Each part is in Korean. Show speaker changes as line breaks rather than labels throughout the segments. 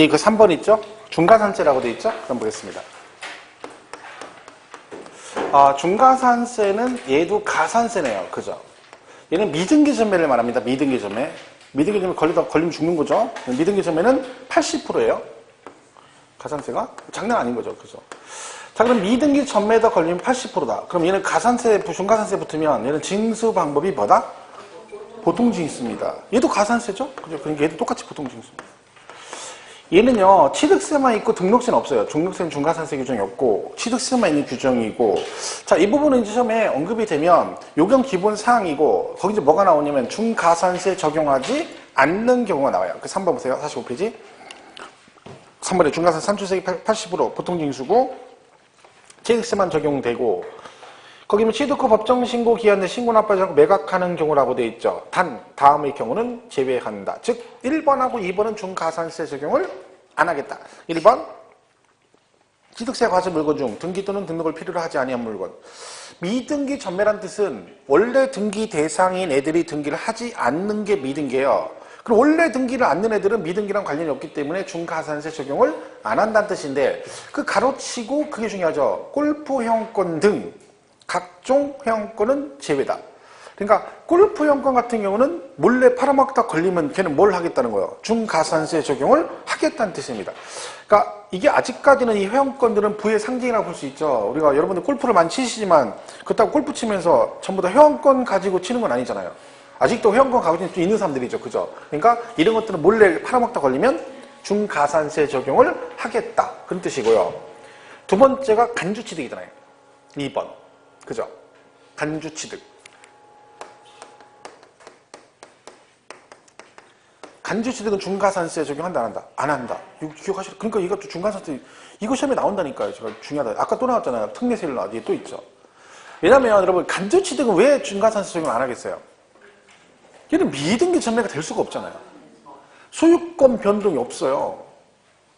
그 3번 있죠? 중과산세라고 되어 있죠? 그럼 보겠습니다. 중과산세는 얘도 가산세네요. 그죠? 얘는 미등기점매를 말합니다. 미등기점매. 미등기점매 걸리면 죽는 거죠? 미등기점매는 80%예요. 가산세가? 장난 아닌 거죠. 그죠? 자, 그럼 미등기점매에다 걸리면 80%다. 그럼 얘는 가산세, 중과산세 붙으면 얘는 징수 방법이 뭐다? 보통징수입니다. 얘도 가산세죠? 그죠? 그러니까 얘도 똑같이 보통징수입니다. 얘는요, 취득세만 있고 등록세는 없어요. 등록세는 중과산세 규정이 없고, 취득세만 있는 규정이고, 자, 이 부분은 이제 처음에 언급이 되면 요경 기본 사항이고, 거기 이제 뭐가 나오냐면 중가산세 적용하지 않는 경우가 나와요. 그 3번 보세요. 45페이지. 3번에 중과산세 산출세액 80% 보통징수고, 취득세만 적용되고, 거기는 취득 후 법정신고 기한 내 신고 납부하지 않고 매각하는 경우라고 되어 있죠. 단, 다음의 경우는 제외한다. 즉, 1번하고 2번은 중가산세 적용을 안 하겠다. 1번, 취득세 과세 물건 중 등기 또는 등록을 필요로 하지 아니한 물건. 미등기 전매란 뜻은 원래 등기 대상인 애들이 등기를 하지 않는 게 미등기예요. 그럼 원래 등기를 않는 애들은 미등기랑 관련이 없기 때문에 중가산세 적용을 안 한다는 뜻인데, 그 가로치고 그게 중요하죠. 골프 회원권 등 각종 회원권은 제외다. 그러니까 골프 회원권 같은 경우는 몰래 팔아먹다 걸리면 걔는 뭘 하겠다는 거예요? 중가산세 적용을 하겠다는 뜻입니다. 그러니까 이게 아직까지는 이 회원권들은 부의 상징이라고 볼 수 있죠. 우리가 여러분들 골프를 많이 치시지만 그렇다고 골프 치면서 전부 다 회원권 가지고 치는 건 아니잖아요. 아직도 회원권 가지고 있는 사람들이죠. 그죠? 그러니까 이런 것들은 몰래 팔아먹다 걸리면 중가산세 적용을 하겠다. 그런 뜻이고요. 두 번째가 간주취득이잖아요. 2번. 그죠? 간주취득. 간주취득은 중가산세 적용한다, 안 한다? 안 한다. 이거 기억하시죠? 그러니까 이것도 중가산세, 이거 시험에 나온다니까요. 제가 중요하다. 아까 또 나왔잖아요. 특례세율 나왔지. 또 있죠. 왜냐면 여러분, 간주취득은 왜 중가산세 적용 안 하겠어요? 얘는 미등기 전매가 될 수가 없잖아요. 소유권 변동이 없어요.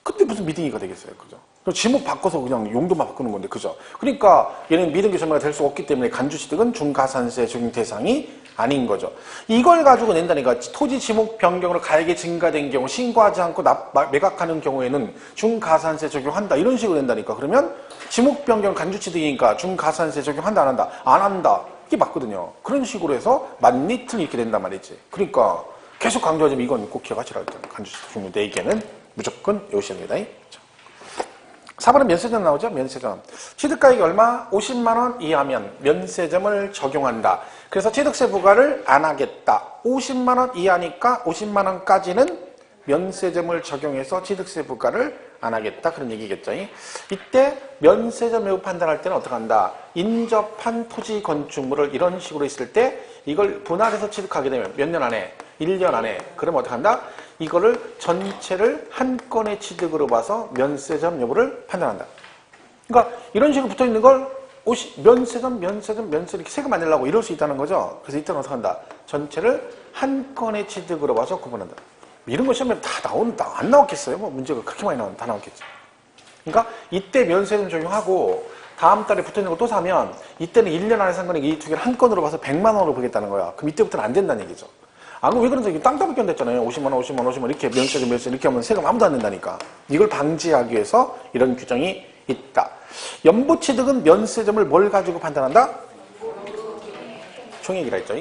그때 무슨 미등기가 되겠어요. 그죠? 지목 바꿔서 그냥 용도만 바꾸는 건데, 그죠? 그러니까 얘는 미등기 전매가 될 수 없기 때문에 간주취득은 중가산세 적용 대상이 아닌 거죠. 이걸 가지고 낸다니까. 토지 지목 변경으로 가액이 증가된 경우 신고하지 않고 매각하는 경우에는 중가산세 적용한다. 이런 식으로 낸다니까. 그러면 지목 변경 간주취득이니까 중가산세 적용한다, 안 한다? 안 한다. 이게 맞거든요. 그런 식으로 해서 맞니 틀리 이렇게 된단 말이지. 그러니까 계속 강조하지만 이건 꼭 기억하시라 했잖아요. 간주취득 종류 4개는 무조건 외우셔야 됩니다. 4번은 면세점 나오죠? 면세점. 취득가액이 얼마? 50만 원 이하면 면세점을 적용한다. 그래서 취득세 부과를 안 하겠다. 50만 원 이하니까 50만 원까지는 면세점을 적용해서 취득세 부과를 안 하겠다. 그런 얘기겠죠. 이때 면세점 매우 판단할 때는 어떻게 한다? 인접한 토지 건축물을 이런 식으로 있을 때 이걸 분할해서 취득하게 되면 몇 년 안에? 1년 안에. 그러면 어떻게 한다? 이거를 전체를 한 건의 취득으로 봐서 면세점 여부를 판단한다. 그러니까 이런 식으로 붙어있는 걸 면세점 이렇게 세금 안 내려고 이럴 수 있다는 거죠. 그래서 이때는 어떻게 한다? 전체를 한 건의 취득으로 봐서 구분한다. 이런 거 시험에 다 나온다. 안 나왔겠어요? 뭐 문제가 그렇게 많이 나오면 다 나왔겠죠. 그러니까 이때 면세점 적용하고 다음 달에 붙어있는 거 또 사면 이때는 1년 안에 산 거니까 이 두 개를 한 건으로 봐서 100만 원으로 보겠다는 거야. 그럼 이때부터는 안 된다는 얘기죠. 아, 그럼 왜 그런지 땅 따먹기 안 됐잖아요. 50만 원, 50만 원, 50만 원 이렇게 면세점 이렇게 하면 세금 아무도 안 낸다니까. 이걸 방지하기 위해서 이런 규정이 있다. 연부취득은 면세점을 뭘 가지고 판단한다? 총액이라 했죠.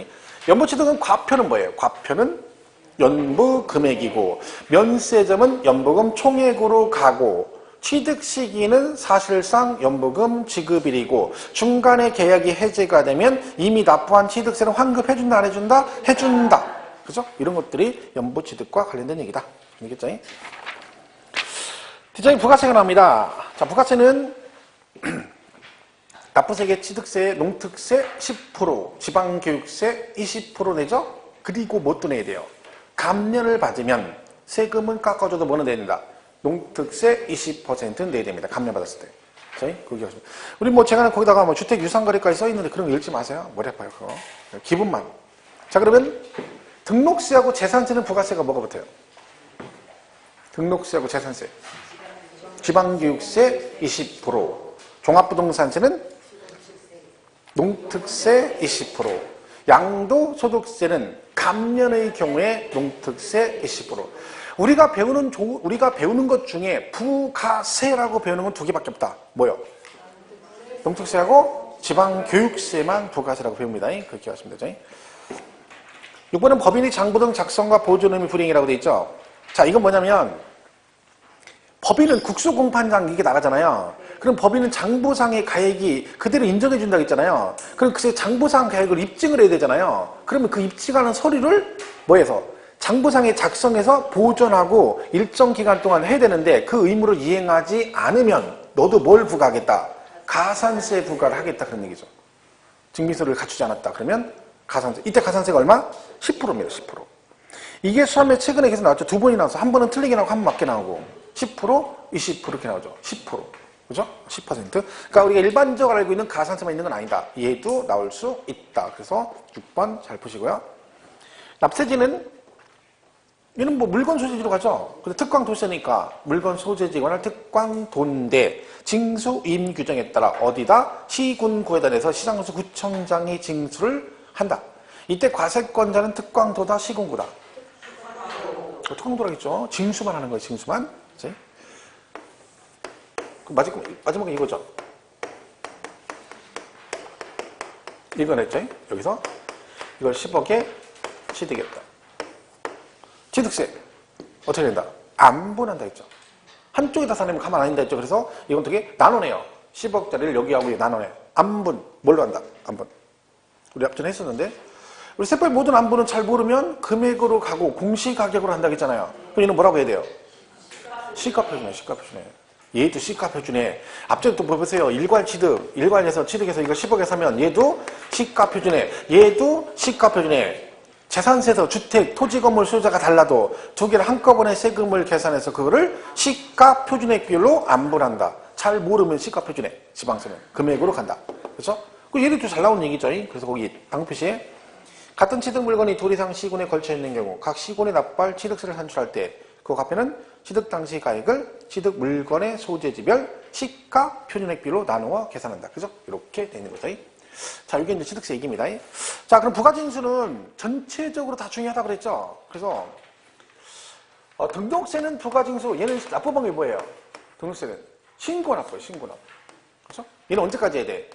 연부취득은 과표는 뭐예요? 과표는 연부 금액이고 면세점은 연부금 총액으로 가고 취득 시기는 사실상 연부금 지급일이고 중간에 계약이 해제가 되면 이미 납부한 취득세는 환급해준다, 안 해준다? 해준다. 그죠? 이런 것들이 연부취득과 관련된 얘기다. 알겠죠? 뒷장에 부가세가 나옵니다. 자, 부가세는 납부세계 취득세, 농특세 10%, 지방교육세 20% 내죠? 그리고 뭣도 내야 돼요? 감면을 받으면 세금은 깎아줘도 뭐는 내야 된다? 농특세 20%는 내야 됩니다. 감면받았을 때. 저희 그거 기억하시면. 우리 뭐 제가 거기다가 뭐 주택 유상거래까지 써 있는데 그런 거 읽지 마세요. 머리 아파요, 그거. 기분만. 자, 그러면 등록세하고 재산세는 부가세가 뭐가 붙어요? 등록세하고 재산세. 지방교육세 20%. 종합부동산세는 농특세 20%. 양도소득세는 감면의 경우에 농특세 20%. 우리가 배우는 것 중에 부가세라고 배우는 건 두 개밖에 없다. 뭐요? 농특세하고 지방교육세만 부가세라고 배웁니다. 그렇게 하시면 되죠. 6번은 법인이 장부 등 작성과 보존 의무 불이행이라고 되어 있죠. 자, 이건 뭐냐면 법인은 국수공판장 이게 나가잖아요. 그럼 법인은 장부상의 가액이 그대로 인정해 준다고 했잖아요. 그럼 그 장부상 가액을 입증을 해야 되잖아요. 그러면 그 입증하는 서류를 뭐해서 장부상에 작성해서 보존하고 일정 기간 동안 해야 되는데 그 의무를 이행하지 않으면 너도 뭘 부과하겠다? 가산세 부과를 하겠다 그런 얘기죠. 증빙서를 갖추지 않았다. 그러면 가산세. 이때 가산세가 얼마? 10%입니다. 10%. 이게 수험에 최근에 계속 나왔죠. 두 번이 나와서 한 번은 틀리게 나오고 한 번 맞게 나오고 10%, 20% 이렇게 나오죠. 10%. 그죠? 10%. 그러니까 우리가 일반적으로 알고 있는 가산세만 있는 건 아니다. 얘도 나올 수 있다. 그래서 6번 잘 보시고요. 납세지는 얘는 뭐 물건 소재지로 가죠. 근데 특광 도세니까 물건 소재지 관할 특광도인데 징수임 규정에 따라 어디다? 시군구에다 내서 시장군수 구청장이 징수를 한다. 이때 과세권자는 특광도다 시군구다. 특광도라겠죠. 징수만 하는 거예요. 징수만. 그치? 마지막에 이거죠. 이건 했죠. 여기서 이걸 10억에 취득했다. 취득세 어떻게 된다? 안 분한다 했죠. 한쪽에다 사내면 가만 안 된다 했죠. 그래서 이건 어떻게? 나눠내요. 10억짜리를 여기하고 나눠내. 안분. 뭘로 한다? 안분. 우리 앞전에 했었는데 우리 세법의 모든 안분은 잘 모르면 금액으로 가고 공시가격으로 한다고 했잖아요. 그럼 얘는 뭐라고 해야 돼요? 시가표준에. 시가표준에. 얘도 시가표준에. 앞전에 또 보세요. 일괄취득. 일괄에서 취득해서 이걸 10억에 사면 얘도 시가표준에. 얘도 시가표준에. 재산세에서 주택, 토지, 건물 소유자가 달라도 두 개를 한꺼번에 세금을 계산해서 그거를 시가표준액별로 안분한다. 잘 모르면 시가표준액, 지방세는 금액으로 간다. 그렇죠? 얘도 좀 잘 나온 얘기죠. 그래서 거기 방표시에 같은 취득 물건이 둘 이상 시군에 걸쳐 있는 경우 각 시군에 납부할 취득세를 산출할 때 그 앞에는 취득 당시 가액을 취득 물건의 소재지별 시가표준액별로 나누어 계산한다. 그죠? 이렇게 되는 거죠. 자, 이게 이제 취득세 얘기입니다. 자, 그럼 부가징수는 전체적으로 다 중요하다 그랬죠? 그래서, 등록세는 부가징수, 얘는 납부 방법이 뭐예요? 등록세는 신고납부예요, 신고납부. 그렇죠? 얘는 언제까지 해야 돼?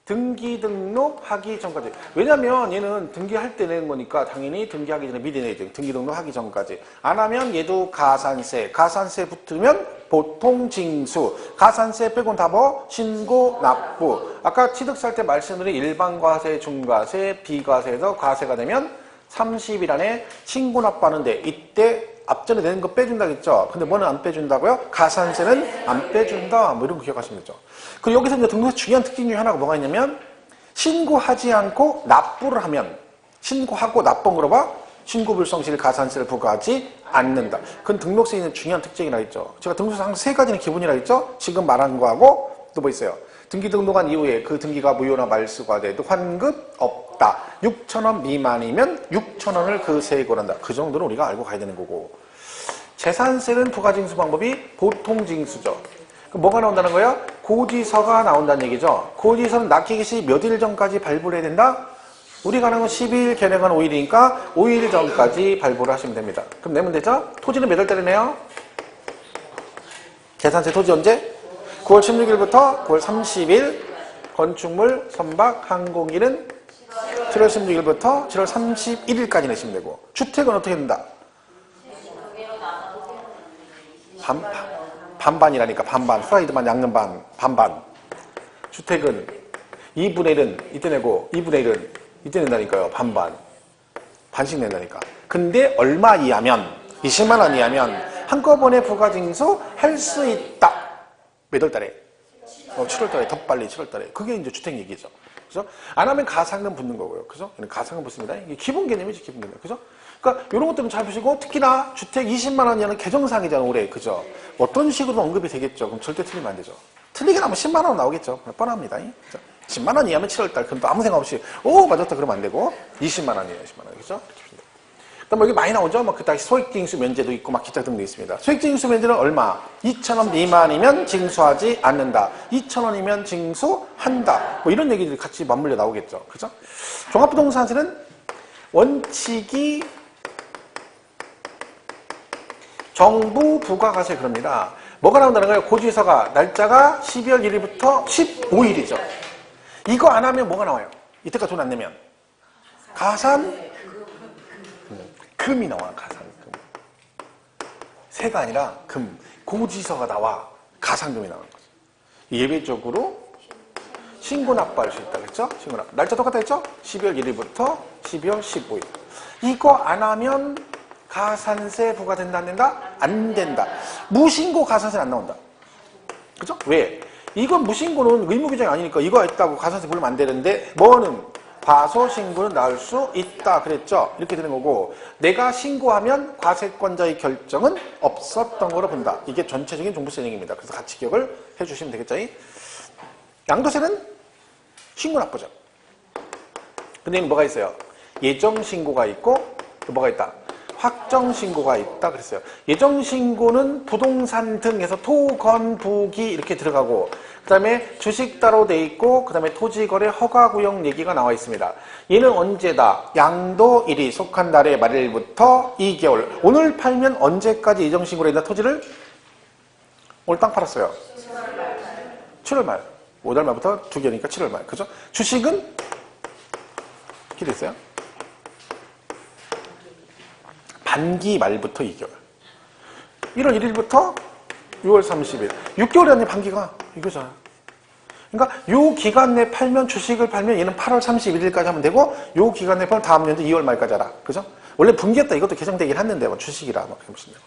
등기 등록하기 전까지. 왜냐면 얘는 등기할 때 내는 거니까 당연히 등기하기 전에 미리 내야 돼. 등기 등록하기 전까지. 안 하면 얘도 가산세. 가산세 붙으면 보통징수. 가산세 빼곤 다 뭐? 신고, 납부. 아까 취득세 할 때 말씀드린 일반과세, 중과세, 비과세에서 과세가 되면 30일 안에 신고 납부하는데 이때 앞전에 내는 거 빼준다 했죠. 근데 뭐는 안 빼준다고요? 가산세는 안 빼준다. 뭐 이런 거 기억하시면 되죠. 그리고 여기서 이제 등록세 중요한 특징 중에 하나가 뭐가 있냐면 신고하지 않고 납부를 하면 신고하고 납부 물어봐 신고불성실 가산세를 부과하지 않는다. 그건 등록세에 있는 중요한 특징이라 했죠. 제가 등록세 항상 세 가지는 기본이라 했죠. 지금 말한 거하고 또 뭐 있어요? 등기 등록한 이후에 그 등기가 무효나 말소가 돼도 환급 없다. 6,000원 미만이면 6,000원을 그 세액을 한다. 그 정도는 우리가 알고 가야 되는 거고. 재산세는 부가징수 방법이 보통징수죠. 그럼 뭐가 나온다는 거야? 고지서가 나온다는 얘기죠. 고지서는 납기기 시 몇 일 전까지 발부를 해야 된다? 우리가 하는 건 10일, 걔네가 5일이니까 5일 전까지 발부를 하시면 됩니다. 그럼 내면 되죠? 토지는 몇 월달에 내요? 재산세 토지 언제? 9월 16일부터 9월 30일, 건축물, 선박, 항공일은 7월 16일부터 7월 31일까지 내시면 되고 주택은 어떻게 된다? 반반이라니까 반반. 프라이드만 양는 반반. 주택은 2분의 1은 이때 내고 2분의 1은 이때 낸다니까요. 반반. 반씩 낸다니까. 근데 얼마 이하면 20만 원 이하면 한꺼번에 부가징수 할 수 있다. 몇 월 달에? 7월 달에. 더 빨리 7월 달에. 그게 이제 주택 얘기죠. 그죠? 안 하면 가상금 붙는 거고요. 그죠? 가상금 붙습니다. 이게 기본 개념이지, 기본 개념. 그죠? 그러니까 이런 것들은 잘 보시고 특히나 주택 20만 원이라는 개정사항이잖아요, 올해. 그죠? 어떤 식으로 언급이 되겠죠? 그럼 절대 틀리면 안 되죠. 틀리게 나면 10만 원 나오겠죠. 뻔합니다. 그죠? 10만 원 이하면 7월 달. 그럼 또 아무 생각 없이 오, 맞았다. 그러면 안 되고 20만 원이에요, 20만 원. 그죠? 그다음 여기 많이 나오죠. 뭐 그다음 소액징수 면제도 있고 막 기타 등도 있습니다. 소액징수 면제는 얼마? 2,000원 미만이면 징수하지 않는다. 2,000원이면 징수한다. 뭐 이런 얘기들이 같이 맞물려 나오겠죠. 그죠? 종합부동산세는 원칙이 정부 부가가세 그럽니다. 뭐가 나온다는 거예요? 고지서가 날짜가 12월 1일부터 15일이죠. 이거 안 하면 뭐가 나와요? 이때까지 돈 안 내면 가산 금이 나와. 가산금. 세가 아니라 금. 고지서가 나와 가산금이 나오는 거죠. 예외적으로 신고 납부할 수 있다 그랬죠? 신고 납부. 날짜 똑같다 했죠? 12월 1일부터 12월 15일. 이거 안 하면 가산세 부과된다 안 된다? 안 된다. 무신고 가산세는 안 나온다. 그죠? 왜? 이건 무신고는 의무 규정이 아니니까 이거 했다고 가산세 부르면 안 되는데 뭐는 과소신고는 나올 수 있다 그랬죠? 이렇게 되는 거고 내가 신고하면 과세권자의 결정은 없었던 거로 본다. 이게 전체적인 종부세 내용입니다. 그래서 같이 기억을 해주시면 되겠죠? 양도세는 신고 납부죠. 근데 여기 뭐가 있어요? 예정신고가 있고 또 뭐가 있다? 확정신고가 있다 그랬어요. 예정신고는 부동산 등에서 토, 건, 부기 이렇게 들어가고 그 다음에 주식 따로 돼 있고 그 다음에 토지거래 허가구역 얘기가 나와 있습니다. 얘는 언제다? 양도일이 속한 달의 말일부터 2개월. 오늘 팔면 언제까지 예정신고를 했나 토지를? 오늘 땅 팔았어요. 7월 말. 5달 말부터 2개월이니까 7월 말. 그죠? 주식은 이렇게 됐어요. 반기 말부터 2개월. 1월 1일부터 6월 30일. 6개월이 아닌 반기가 이거잖아. 그러니까 요 기간 내 팔면 주식을 팔면 얘는 8월 31일까지 하면 되고 요 기간 내 팔면 다음 년도 2월 말까지 하라. 그죠? 원래 분기였다 이것도 개정되긴 했는데 뭐 주식이라 뭐 그렇게 보시면 돼요.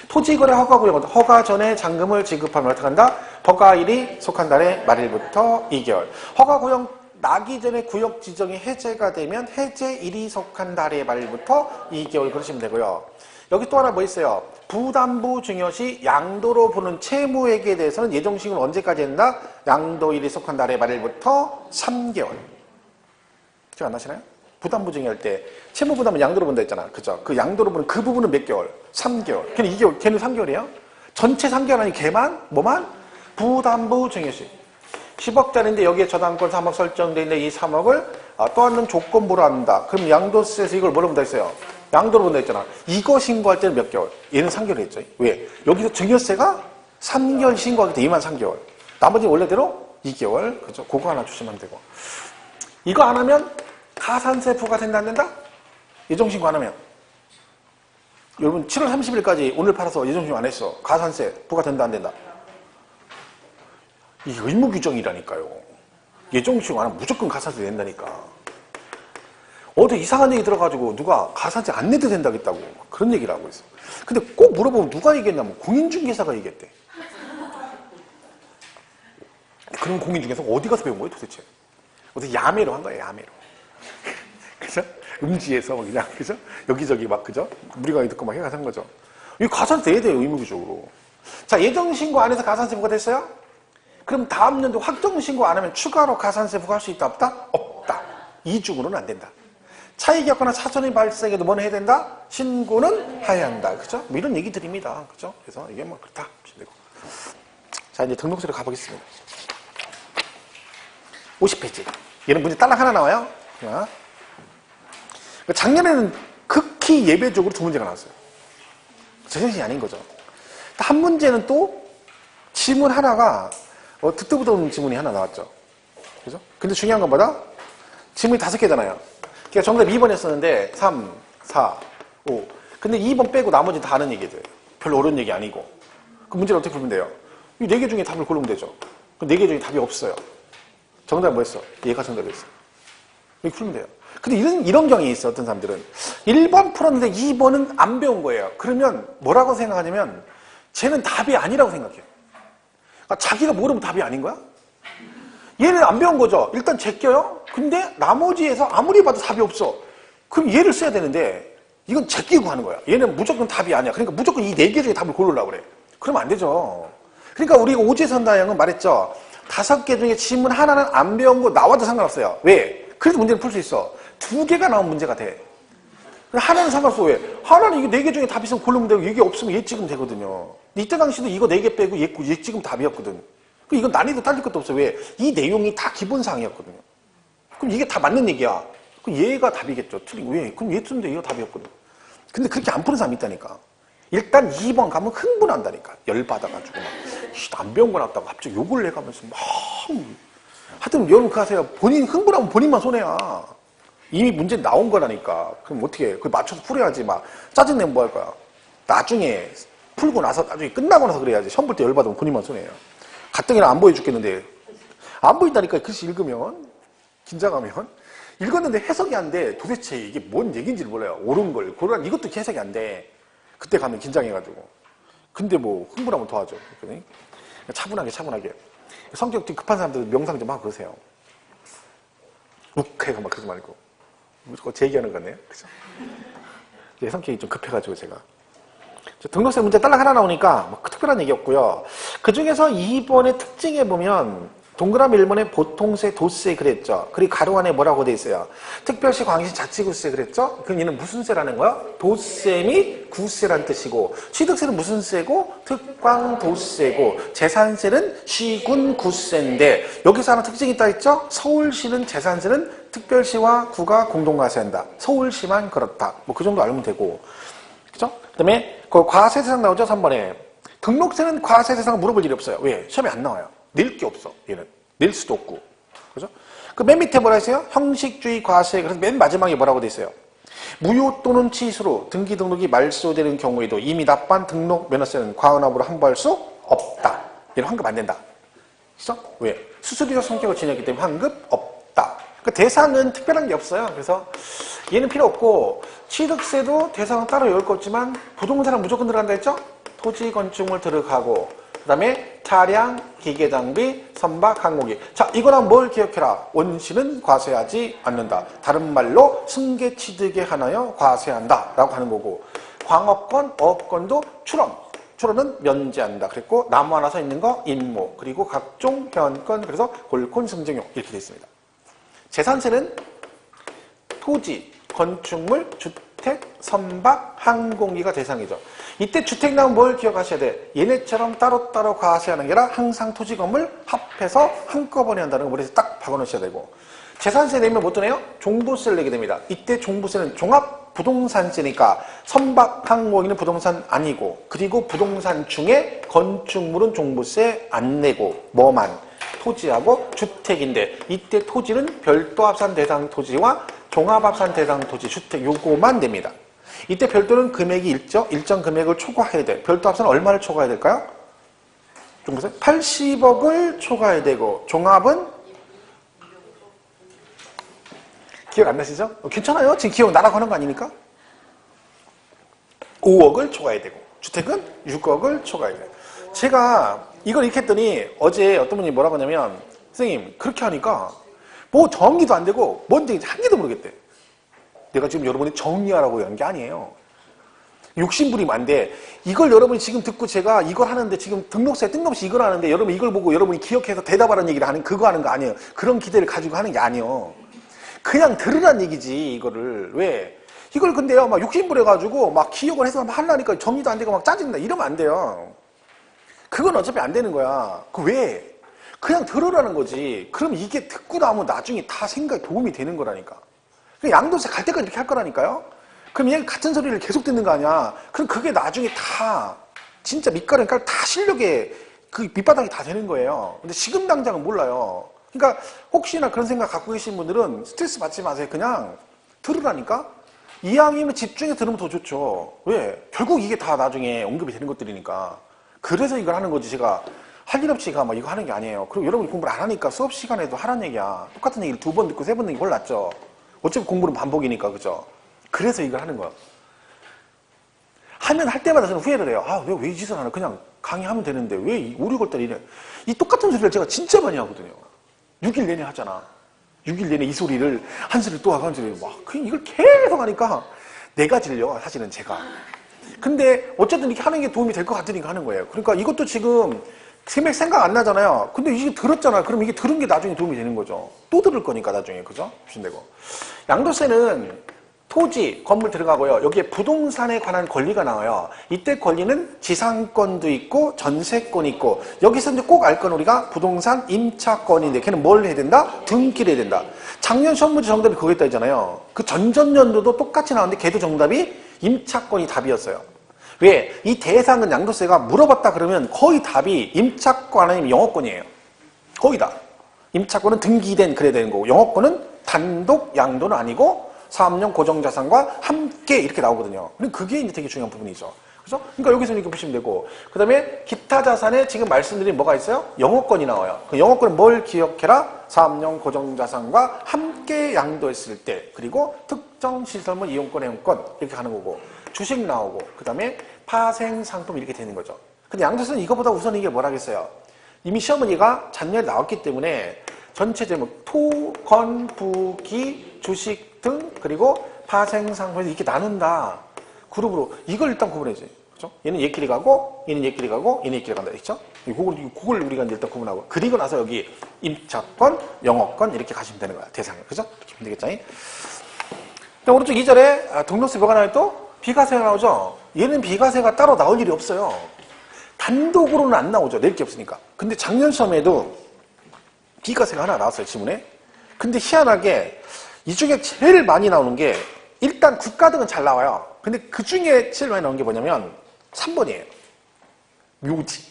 토지거래 허가구역 허가 전에 잔금을 지급하면 어떻게 한다? 허가일이 속한 달의 말일부터 2개월. 허가구역 나기 전에 구역 지정이 해제가 되면 해제일이 속한 달의 말부터 2개월 그러시면 되고요. 여기 또 하나 뭐 있어요? 부담부 증여시 양도로 보는 채무액에 대해서는 예정신고는 언제까지 했나? 양도일이 속한 달의 말일부터 3개월. 기억 안 나시나요? 부담부 증여할 때 채무부담은 양도로 본다 했잖아. 그죠? 그 양도로 보는 그 부분은 몇 개월? 3개월. 걔는 2개월, 걔는 3개월이에요? 전체 3개월 아니 걔만? 뭐만? 부담부 증여시. 10억짜리인데 여기에 저당권 3억 설정되어 있는데 이 3억을 떠안는 조건부로 한다. 그럼 양도세에서 이걸 뭐로 본다 했어요? 양도로 본다 했잖아. 이거 신고할 때는 몇 개월? 얘는 3개월 했죠. 왜? 여기서 증여세가 3개월 신고하기 때문에 2만 3개월. 나머지 원래대로 2개월. 그죠? 그거 하나 주시면 되고. 이거 안 하면 가산세 부과된다 안 된다? 예정신고 안 하면. 여러분 7월 30일까지 오늘 팔아서 예정신고 안 했어. 가산세 부과된다 안 된다? 이게 의무 규정이라니까요. 예정신고 안 하면 무조건 가산세 낸다니까. 어디 이상한 얘기 들어가지고 누가 가산세 안 내도 된다겠다고 그런 얘기를 하고 있어. 근데 꼭 물어보면 누가 얘기했냐면 공인중개사가 얘기했대. 그런 공인중개사가 어디 가서 배운 거예요 도대체? 어디 야매로 한 거예요 야매로. 그죠? 음지에서 막 그냥 그죠? 여기저기 막 그죠? 우리가 듣고 막 해가서 한 거죠. 이 가산세 내야 돼요 의무규정으로. 자 예정신고 안 해서 가산세 부과됐어요? 그럼 다음 연도 확정신고 안 하면 추가로 가산세 부과할 수 있다 없다? 없다. 이중으로는 안 된다. 차익이 없거나 차손이 발생해도 뭐는 해야 된다? 신고는 해야 한다. 그죠? 뭐 이런 얘기들입니다. 그죠? 그래서 이게 뭐 그렇다. 되고. 자 이제 등록세로 가보겠습니다. 50페이지. 얘는 문제 딸랑 하나 나와요. 자. 작년에는 극히 예외적으로 두 문제가 나왔어요. 제정신이 아닌 거죠. 한 문제는 또 지문 하나가 듣도 보도 없는 지문이 하나 나왔죠. 그죠? 근데 중요한 건 뭐다? 지문이 5개잖아요. 그러니까 정답 2번이었었는데 3, 4, 5. 근데 2번 빼고 나머지 다 아는 얘기들. 별로 어려운 얘기 아니고. 그 문제를 어떻게 풀면 돼요? 이 4개 중에 답을 고르면 되죠. 그 4개 중에 답이 없어요. 정답이 뭐였어? 얘가 정답이었어. 이렇게 풀면 돼요. 근데 이런 경향이 있어, 어떤 사람들은. 1번 풀었는데 2번은 안 배운 거예요. 그러면 뭐라고 생각하냐면, 쟤는 답이 아니라고 생각해요. 그러니까 자기가 모르면 답이 아닌 거야? 얘는 안 배운 거죠. 일단 제껴요. 근데 나머지에서 아무리 봐도 답이 없어. 그럼 얘를 써야 되는데, 이건 제끼고 하는 거야. 얘는 무조건 답이 아니야. 그러니까 무조건 이 4개 중에 답을 고르려고 그래. 그러면 안 되죠. 그러니까 우리가 오재선다형은 말했죠. 5개 중에 지문 하나는 안 배운 거 나와도 상관없어요. 왜? 그래도 문제는 풀 수 있어. 2개가 나온 문제가 돼. 하나는 상관없어. 왜? 하나는 이거 4개 중에 답이 있으면 고르면 되고, 이게 없으면 얘 찍으면 되거든요. 이때 당시도 이거 4개 빼고 얘 찍으면 답이었거든. 이건 난이도 딸릴 것도 없어. 왜? 이 내용이 다 기본사항이었거든요. 그럼 이게 다 맞는 얘기야. 그럼 얘가 답이겠죠. 틀린 거. 왜? 그럼 얘 쓰면 돼. 얘가 답이었거든. 근데 그렇게 안 푸는 사람이 있다니까. 일단 2번 가면 흥분한다니까. 열받아가지고 막 안 배운 거 나왔다고 갑자기 욕을 해가면서 막 하여튼 여러분 그거 아세요? 본인 흥분하면 본인만 손해야. 이미 문제 나온 거라니까. 그럼 어떻게 해? 그걸 맞춰서 풀어야지. 막 짜증내면 뭐 할 거야? 나중에 풀고 나서 나중에 끝나고 나서 그래야지. 시험 볼 때 열받으면 본인만 손해요. 가뜩이나 안 보여 죽겠는데 안 보인다니까. 글씨 읽으면 긴장하면 읽었는데 해석이 안 돼. 도대체 이게 뭔 얘기인지를 몰라요. 옳은 걸 고르란 이것도 해석이 안 돼. 그때 가면 긴장해가지고. 근데 뭐 흥분하면 더하죠. 그러니까 차분하게. 성격 좀 급한 사람들 명상 좀 하고 그러세요. 욱해가 막 그러지 말고. 무조건 제 얘기하는 거네요. 그죠? 제 성격이 좀 급해가지고 제가. 등록세 문제 딸랑 하나 나오니까 뭐 특별한 얘기 없고요. 그 중에서 2번의 특징에 보면 동그라미 1번에 보통세, 도세 그랬죠. 그리고 가로 안에 뭐라고 돼 있어요? 특별시, 광역시, 자치구세 그랬죠? 그럼 얘는 무슨 세라는 거야? 도세 및 구세란 뜻이고, 취득세는 무슨 세고? 특광도세고, 재산세는 시군 구세인데, 여기서 하나 특징이 있다 했죠? 서울시는 재산세는 특별시와 구가 공동과세한다. 서울시만 그렇다. 뭐 그 정도 알면 되고. 그죠? 그 다음에 그 과세 대상 나오죠? 3번에. 등록세는 과세 대상 물어볼 일이 없어요. 왜? 시험에 안 나와요. 낼 게 없어. 얘는. 낼 수도 없고. 그죠? 그 맨 밑에 뭐라 했어요? 형식주의 과세. 그래서 맨 마지막에 뭐라고 돼 있어요? 무효 또는 취소로 등기 등록이 말소되는 경우에도 이미 납부한 등록 면허세는 과언합으로 환부할 수 없다. 얘는 환급 안 된다. 그죠? 왜? 수수료적 성격을 지녔기 때문에 환급 없다. 그 대상은 특별한 게 없어요. 그래서 얘는 필요 없고, 취득세도 대상은 따로 외울 거 없지만 부동산은 무조건 들어간다 했죠? 토지, 건축물 들어가고, 그 다음에 차량, 기계장비, 선박, 항공기. 자, 이거랑 뭘 기억해라? 원시는 과세하지 않는다. 다른 말로 승계 취득에 하나여 과세한다 라고 하는 거고, 광업권, 어업권도 출원은 면제한다. 그랬고 나무 하나 서 있는 거 임모, 그리고 각종 회원권, 그래서 골콘, 승정용 이렇게 되어 있습니다. 재산세는 토지, 건축물, 주택, 선박, 항공기가 대상이죠. 이때 주택 나오면 뭘 기억하셔야 돼? 얘네처럼 따로따로 과세하는 게 아니라 항상 토지, 건물 합해서 한꺼번에 한다는 거 머리에서 딱 박아놓으셔야 되고, 재산세 내면 뭐 뜨네요? 종부세를 내게 됩니다. 이때 종부세는 종합부동산세니까 선박, 항공기는 부동산 아니고, 그리고 부동산 중에 건축물은 종부세 안 내고 뭐만? 토지하고 주택인데, 이때 토지는 별도 합산 대상 토지와 종합합산 대상 토지, 주택 요거만 냅니다. 이때 별도는 금액이 일정 금액을 초과해야 돼. 별도 합산은 얼마를 초과해야 될까요? 종부세 80억을 초과해야 되고, 종합은 기억 안 나시죠? 괜찮아요. 지금 기억 나라고 하는 거 아니니까. 5억을 초과해야 되고, 주택은 6억을 초과해야 돼요. 제가 이걸 이렇게 했더니 어제 어떤 분이 뭐라고 하냐면, 선생님 그렇게 하니까 뭐 정리도 안 되고 뭔지 한 개도 모르겠대. 내가 지금 여러분이 정리하라고 한 게 아니에요. 욕심부리면 안 돼. 이걸 여러분이 지금 듣고 제가 이걸 하는데, 지금 등록세 뜬금없이 이걸 하는데 여러분 이걸 보고 여러분이 기억해서 대답하라는 얘기를 하는, 그거 하는 거 아니에요. 그런 기대를 가지고 하는 게 아니에요. 그냥 들으란 얘기지. 이거를 왜 이걸 근데요 막 욕심부려가지고 막 기억을 해서 막 하려니까 정리도 안 되고 막 짜증나. 이러면 안 돼요. 그건 어차피 안 되는 거야. 그 왜? 그냥 들으라는 거지. 그럼 이게 듣고 나면 나중에 다 생각에 도움이 되는 거라니까. 양도세 갈 때까지 이렇게 할 거라니까요. 그럼 얘 같은 소리를 계속 듣는 거 아니야. 그럼 그게 나중에 다 진짜 밑가루 다 실력에 그 밑바닥이 다 되는 거예요. 근데 지금 당장은 몰라요. 그러니까 혹시나 그런 생각 갖고 계신 분들은 스트레스 받지 마세요. 그냥 들으라니까. 이왕이면 집중해서 들으면 더 좋죠. 왜? 결국 이게 다 나중에 언급이 되는 것들이니까. 그래서 이걸 하는 거지. 제가 할 일 없이 막 이거 하는 게 아니에요. 그리고 여러분이 공부를 안 하니까 수업 시간에도 하라는 얘기야. 똑같은 얘기를 2번 듣고 3번 듣는 게 훨 낫죠. 어차피 공부는 반복이니까. 그죠? 그래서 이걸 하는 거야. 하면 할 때마다 저는 후회를 해요. 아, 왜 이 짓을 하나? 그냥 강의하면 되는데 왜 5, 6월 달에 이래? 이 똑같은 소리를 제가 진짜 많이 하거든요. 6일 내내 하잖아. 6일 내내 이 소리를 한 소리 또 하고 한 소리 막 그냥 이걸 계속 하니까 내가 질려. 사실은 제가. 근데 어쨌든 이렇게 하는 게 도움이 될 것 같으니까 하는 거예요. 그러니까 이것도 지금 생각 안 나잖아요. 근데 이게 들었잖아. 그럼 이게 들은 게 나중에 도움이 되는 거죠. 또 들을 거니까 나중에. 그죠? 되고. 양도세는 토지, 건물 들어가고요. 여기에 부동산에 관한 권리가 나와요. 이때 권리는 지상권도 있고 전세권이 있고, 여기서 이제 꼭 알 건 우리가 부동산 임차권인데 걔는 뭘 해야 된다? 등기를 해야 된다. 작년 시험 문제 정답이 그거였다 했잖아요. 그 전전년도도 똑같이 나왔는데 걔도 정답이 임차권이 답이었어요. 왜? 이 대상은 양도세가 물어봤다 그러면 거의 답이 임차권 아니면 영업권이에요. 거의 다. 임차권은 등기된 그래야 되는 거고 영업권은 단독 양도는 아니고 사업용 고정자산과 함께 이렇게 나오거든요. 그게 이제 되게 중요한 부분이죠. 그죠? 그러니까 여기서 이렇게 보시면 되고 그 다음에 기타 자산에 지금 말씀드린 뭐가 있어요? 영업권이 나와요. 그 영업권은 뭘 기억해라? 사업용 고정자산과 함께 양도했을 때 그리고 특정 시설물 이용권, 회원권 이렇게 가는 거고 주식 나오고 그 다음에 파생상품 이렇게 되는 거죠. 근데 양도세는 이거보다 우선 이게 뭐라겠어요? 이미 시어머니가 작년에 나왔기 때문에 전체 제목 토, 건, 부, 기, 주식 등 그리고 파생상품에서 이렇게 나눈다. 그룹으로 이걸 일단 구분해야지. 그죠? 얘는 얘끼리 가고 얘는 얘끼리 가고 얘는 얘끼리 간다. 그렇죠? 그걸 우리가 이제 일단 구분하고 그리고 나서 여기 임차권, 영업권 이렇게 가시면 되는 거야. 대상을. 그죠? 이렇게 하면 되겠죠? 오른쪽 2절에 등록세 뭐가 나와요 또? 비과세가 나오죠? 얘는 비과세가 따로 나올 일이 없어요. 단독으로는 안 나오죠. 낼 게 없으니까. 근데 작년 시험에도 비과세가 하나 나왔어요. 지문에. 근데 희한하게 이 중에 제일 많이 나오는 게 일단 국가 등은 잘 나와요. 근데 그 중에 제일 많이 나오는 게 뭐냐면 3번이에요. 묘지.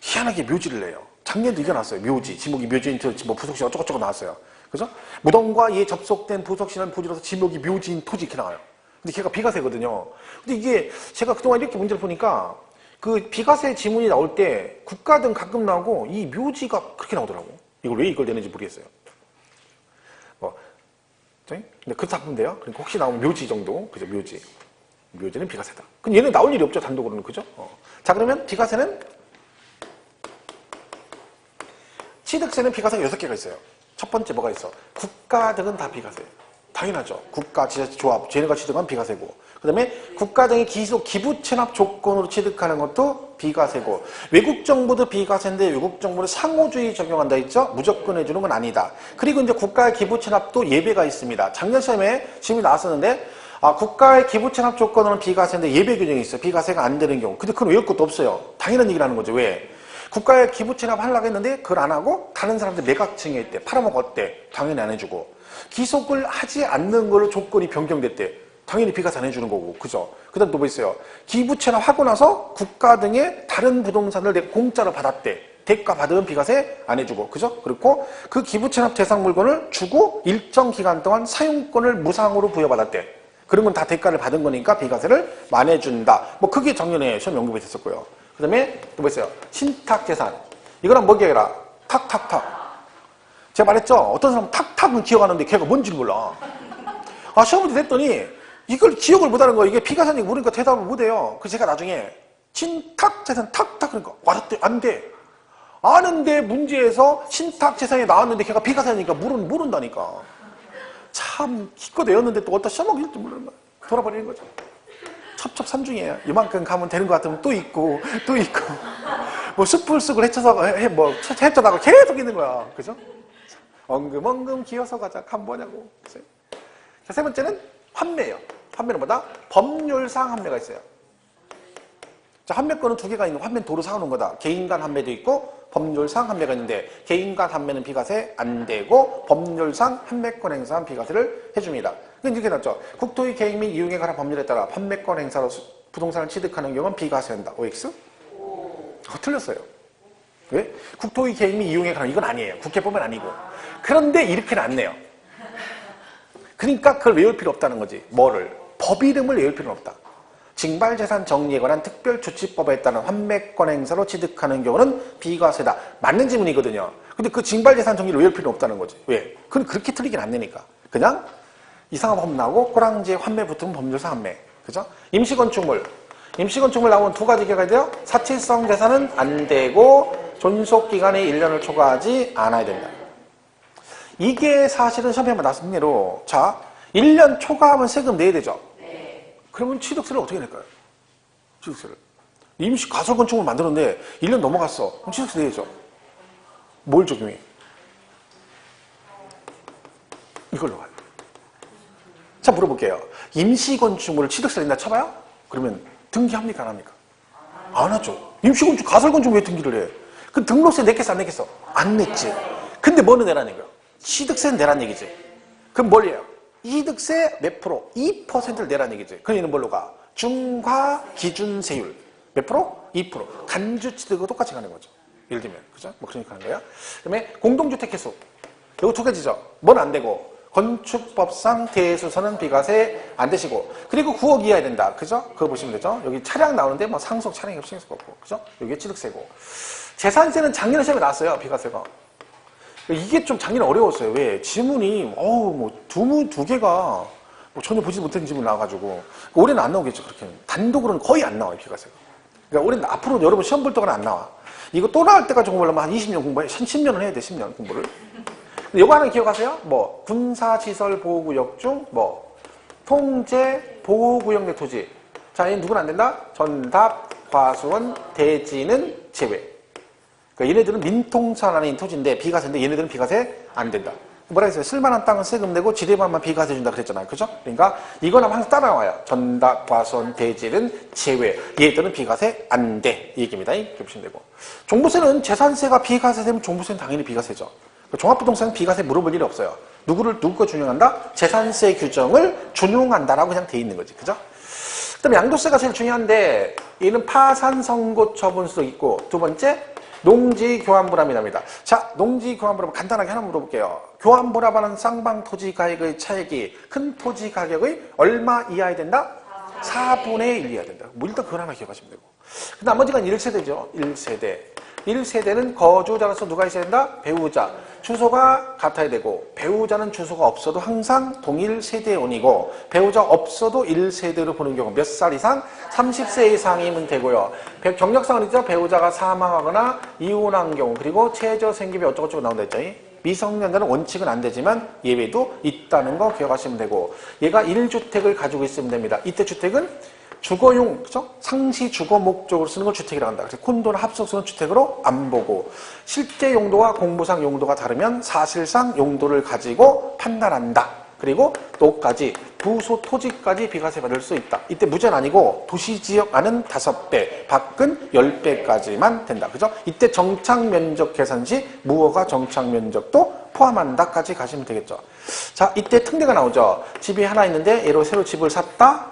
희한하게 묘지를 내요. 작년도 이게 나왔어요. 묘지. 지목이 묘지인 토지, 뭐 부속시 어쩌고저쩌고 나왔어요. 그죠? 무덤과 이에 접속된 부속시는 부지로서 지목이 묘지인 토지 이렇게 나와요. 근데 걔가 비과세거든요. 근데 이게 제가 그동안 이렇게 문제를 보니까 그 비과세 지문이 나올 때 국가 등 가끔 나오고 이 묘지가 그렇게 나오더라고. 이걸 왜 이걸 내는지 모르겠어요. 근데 그렇다 보면 돼요. 그러니까 혹시 나오면 묘지 정도. 그죠? 묘지. 묘지는 비과세다. 그럼 얘는 나올 일이 없죠. 단독으로는. 그죠? 자, 그러면 비과세는 취득세는 비과세가 6개가 있어요. 첫 번째 뭐가 있어? 국가 등은 다 비과세. 당연하죠. 국가, 지자체, 조합, 쟤네가 취득한 비과세고. 그 다음에 국가 등의 기부 체납 조건으로 취득하는 것도 비과세고. 외국 정부도 비과세인데 외국 정부는 상호주의 적용한다 했죠? 무조건 해주는 건 아니다. 그리고 이제 국가의 기부 체납도 예배가 있습니다. 작년 시험에 질문이 나왔었는데 국가의 기부 체납 조건으로는 비과세인데 예배 규정이 있어요. 비과세가 안 되는 경우. 근데 그건 외울 것도 없어요. 당연한 얘기를 하는 거죠. 왜? 국가에 기부 체납하려고 했는데 그걸 안 하고 다른 사람들 매각층에 있대. 팔아먹었대. 당연히 안 해주고. 기속을 하지 않는 걸로 조건이 변경됐대. 당연히 비과세 안 해주는 거고. 그죠? 그 다음 또 뭐 있어요? 기부 체납하고 나서 국가 등의 다른 부동산을 내가 공짜로 받았대. 대가 받으면 비과세 안 해주고. 그죠? 그리고 그 기부 체납 대상 물건을 주고 일정 기간 동안 사용권을 무상으로 부여받았대. 그런 건 다 대가를 받은 거니까 비과세를 만회해준다. 뭐 그게 작년에 시험 연구가 됐었고요. 그 다음에 또 뭐 있어요? 신탁재산. 이거랑 뭐 기억해라? 탁탁탁. 제가 말했죠? 어떤 사람은 탁탁은 기억하는데 걔가 뭔지를 몰라. 시험 문제 냈더니 이걸 기억을 못하는 거예요. 이게 비과세인지 모르니까 대답을 못해요. 그래서 제가 나중에 신탁재산 탁탁 그러니까 와닿대 안 돼. 아는데 문제에서 신탁재산이 나왔는데 걔가 비과세니까 모른다니까. 참 기껏 외웠는데 또 어디다 써먹일지 모르는 거야. 돌아버리는 거죠. 첩첩산중이에요. 이만큼 가면 되는 것 같으면 또 있고 뭐 숲을쑥을 헤쳐다가 계속 있는 거야. 그죠? 엉금엉금 기어서 가자. 간 뭐냐고. 자, 세 번째는 환매예요. 환매는 뭐다? 법률상 환매가 있어요. 자, 환매권은 두 개가 있는 환매는 도로 사오는 거다. 개인 간 환매도 있고 법률상 환매가 있는데 개인 간 환매는 비과세 안 되고 법률상 환매권 행사한 비과세를 해줍니다. 그건 이렇게 났죠. 국토의 계획 및 이용에 관한 법률에 따라 판매권 행사로 부동산을 취득하는 경우는 비과세한다. OX? 틀렸어요. 왜? 국토의 계획 및 이용에 관한 이건 아니에요. 국회법은 아니고. 그런데 이렇게 놨네요. 그러니까 그걸 외울 필요 없다는 거지. 뭐를? 법 이름을 외울 필요는 없다. 징발재산 정리에 관한 특별조치법에 따른 환매권 행사로 취득하는 경우는 비과세다. 맞는 지문이거든요. 근데 그 징발재산 정리를 외울 필요는 없다는 거지. 왜? 그건 그렇게 틀리긴 안 되니까. 그냥 이상한 법 나오고 꼬랑지에 환매 붙으면 법률상 환매. 그죠? 임시건축물. 임시건축물 나오면 두 가지 기억해야 돼요. 사치성 재산은 안 되고 존속기간이 1년을 초과하지 않아야 된다. 이게 사실은 시험에 한번 나왔을 문제로 자 1년 초과하면 세금 내야 되죠. 그러면 취득세를 어떻게 낼까요? 취득세를. 임시 가설건축물 만들었는데 1년 넘어갔어. 그럼 취득세 내야죠. 뭘 적용해? 이걸로 가요. 자, 물어볼게요. 임시건축물을 취득세를 낸다 쳐봐요? 그러면 등기합니까? 안 합니까? 안 하죠. 임시건축, 가설건축물 왜 등기를 해? 그 등록세 냈겠어? 안 냈겠어? 안 냈지. 근데 뭐는 내라는 거야? 취득세는 내라는 얘기지. 그럼 뭘 해요? 이득세 몇 프로? 2%를 내라는 얘기지. 그럼 얘는 뭘로 가? 중과 기준세율 몇 프로? 2%. 간주취득과 똑같이 가는 거죠. 예를 들면 그죠? 뭐 그러니까 하는 거야. 그다음에 공동주택 횟수. 이거 두 가지죠. 뭔 안 되고 건축법상 대수선은 비과세 안 되시고 그리고 9억 이하야 된다. 그죠? 그거 보시면 되죠. 여기 차량 나오는데 뭐 상속 차량이 신경 쓸 거 없고 그죠? 여기에 취득세고 재산세는 작년에 시험에 나왔어요. 비과세가. 이게 좀 작년에 어려웠어요. 왜? 지문이 뭐 두 개가 뭐 전혀 보지 못한 지문 나와가지고 올해는 안 나오겠죠. 그렇게 단독으로는 거의 안 나와요. 비과세가. 그러니까 올해는 앞으로 여러분 시험 볼 동안 안 나와. 이거 또 나올 때까지 공부하려면 한 20년 공부해. 10년은 해야 돼. 10년 공부를. 근데 이거 하나 기억하세요? 뭐 군사시설보호구역 중 뭐 통제보호구역 내 토지. 자, 얘는 누구는 안 된다? 전답, 과수원, 대지는 제외. 그러니까 얘네들은 민통상 안에 있는 토지인데 비과세인데 얘네들은 비과세 안 된다. 뭐라 했어요? 쓸만한 땅은 세금 내고 지대만만 비과세 준다 그랬잖아요. 그죠? 그러니까 이건 항상 따라와요. 전답, 과수원, 대지는 제외. 얘들은 비과세 안 돼. 이 얘기입니다. 이렇게 보시면 되고. 종부세는 재산세가 비과세 되면 종부세는 당연히 비과세죠. 종합부동산은 비과세 물어볼 일이 없어요. 누구가 준용한다? 재산세 규정을 준용한다라고 그냥 돼 있는 거지. 그죠? 그 다음에 양도세가 제일 중요한데 얘는 파산 선고 처분수도 있고 두 번째 농지 교환불합이랍니다. 자, 농지 교환불합 간단하게 하나 물어볼게요. 교환불합하는 쌍방 토지 가액의 차액이 큰 토지 가격의 얼마 이하야 된다? 4분의 1 이하야 된다. 뭐 일단 그걸 하나 기억하시면 되고. 그 나머지가 1세대죠. 1세대. 1세대는 거주자로서 누가 있어야 된다? 배우자. 주소가 같아야 되고 배우자는 주소가 없어도 항상 동일 세대원이고 배우자 없어도 1세대로 보는 경우 몇 살 이상? 30세 이상이면 되고요. 경력상은 있죠. 배우자가 사망하거나 이혼한 경우 그리고 최저 생계비 어쩌고저쩌고 나온다 했죠. 미성년자는 원칙은 안 되지만 예외도 있다는 거 기억하시면 되고 얘가 1주택을 가지고 있으면 됩니다. 이때 주택은 주거용, 그죠? 상시 주거 목적으로 쓰는 걸 주택이라고 한다. 그래서 콘도나 합석수는 주택으로 안 보고 실제 용도와 공부상 용도가 다르면 사실상 용도를 가지고 판단한다. 그리고 또까지 부소 토지까지 비과세 받을 수 있다. 이때 무죄는 아니고 도시지역 안은 5배, 밖은 10배까지만 된다. 그죠? 이때 정착면적 계산 시 무허가 정착면적도 포함한다까지 가시면 되겠죠. 자, 이때 특례가 나오죠. 집이 하나 있는데 얘로 새로 집을 샀다.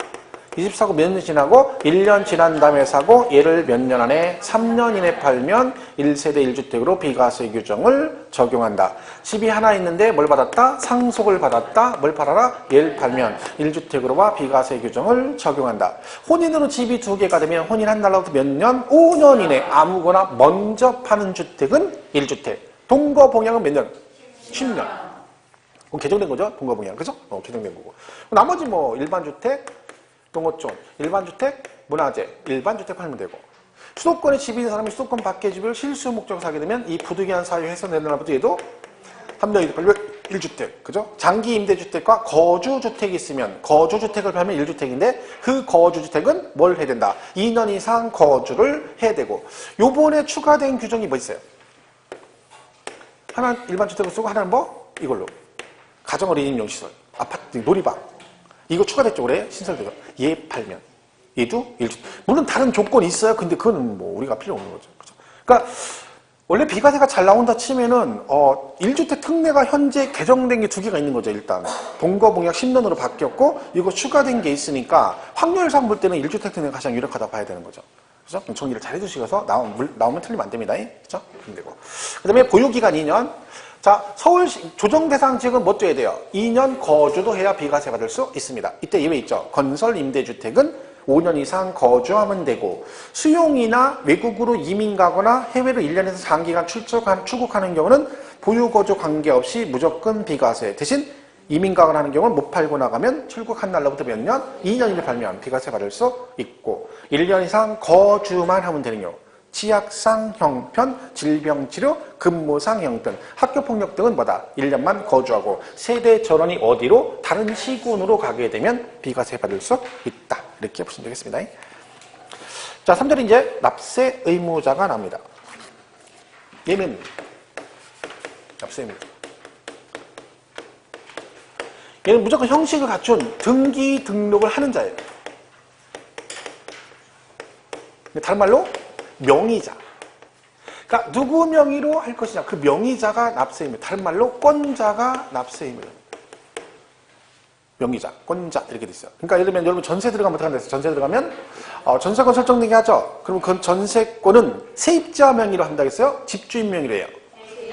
이 집 사고 몇 년 지나고 1년 지난 다음에 사고 얘를 몇 년 안에 3년 이내 팔면 1세대 1주택으로 비과세 규정을 적용한다. 집이 하나 있는데 뭘 받았다? 상속을 받았다. 뭘 팔아라? 얘를 팔면 1주택으로와 비과세 규정을 적용한다. 혼인으로 집이 2개가 되면 혼인한 날로부터 몇 년? 5년 이내 아무거나 먼저 파는 주택은 1주택. 동거봉양은 몇 년? 10년. 그럼 개정된 거죠? 동거봉양. 그죠? 개정된 거고. 나머지 뭐 일반주택, 동호촌, 일반주택, 문화재, 일반주택 팔면 되고 수도권에 집이 있는 사람이 수도권 밖의 집을 실수 목적으로 사게 되면 이 부득이한 사유에서 내려나부터 얘도 함량이 팔면 1주택, 그죠? 장기 임대주택과 거주주택이 있으면 거주주택을 팔면 1주택인데 그 거주주택은 뭘 해야 된다? 2년 이상 거주를 해야 되고 요번에 추가된 규정이 뭐 있어요? 하나는 일반주택을 쓰고 하나는 뭐? 이걸로 가정어린이용시설, 아파트, 놀이방 이거 추가됐죠, 올해? 신설돼서. 얘 팔면. 얘도 1주택. 물론 다른 조건이 있어요. 근데 그거는 뭐 우리가 필요 없는 거죠. 그죠? 그러니까, 원래 비과세가 잘 나온다 치면은, 1주택 특례가 현재 개정된 게 2개가 있는 거죠, 일단. 동거봉약 10년으로 바뀌었고, 이거 추가된 게 있으니까, 확률상 볼 때는 1주택 특례가 가장 유력하다 봐야 되는 거죠. 그죠? 정리를 잘 해주시고서 나오면 틀리면 안 됩니다. 그죠? 그럼 되고. 그 다음에 보유기간 2년. 자, 서울시 조정대상 지역은 뭐 둬야 돼요? 2년 거주도 해야 비과세 받을 수 있습니다. 이때 예외 있죠. 건설 임대주택은 5년 이상 거주하면 되고 수용이나 외국으로 이민 가거나 해외로 1년에서 장기간 출국하는 경우는 보유거주 관계없이 무조건 비과세. 대신 이민 가거나 하는 경우는 못 팔고 나가면 출국한 날로부터 몇 년? 2년 이내 팔면 비과세 받을 수 있고 1년 이상 거주만 하면 되는 경우 치약상 형편, 질병치료, 근무상 형편, 학교폭력 등은 뭐다? 1년만 거주하고 세대 전원이 어디로? 다른 시군으로 가게 되면 비과세 받을 수 있다. 이렇게 보시면 되겠습니다. 자, 3절 이제 납세 의무자가 나옵니다. 얘는 납세 의무자. 얘는 무조건 형식을 갖춘 등기 등록을 하는 자예요. 다른 말로 명의자. 그러니까 누구 명의로 할 것이냐. 그 명의자가 납세 의무. 다른 말로 권자가 납세 의무입니다. 명의자, 권자 이렇게 돼 있어요. 그러니까 예를 들면 여러분 전세 들어가면 어떻게 한다 했어요? 전세 들어가면 전세권 설정되게 하죠. 그럼 그 전세권은 세입자 명의로 한다겠어요? 집주인 명의로 해요.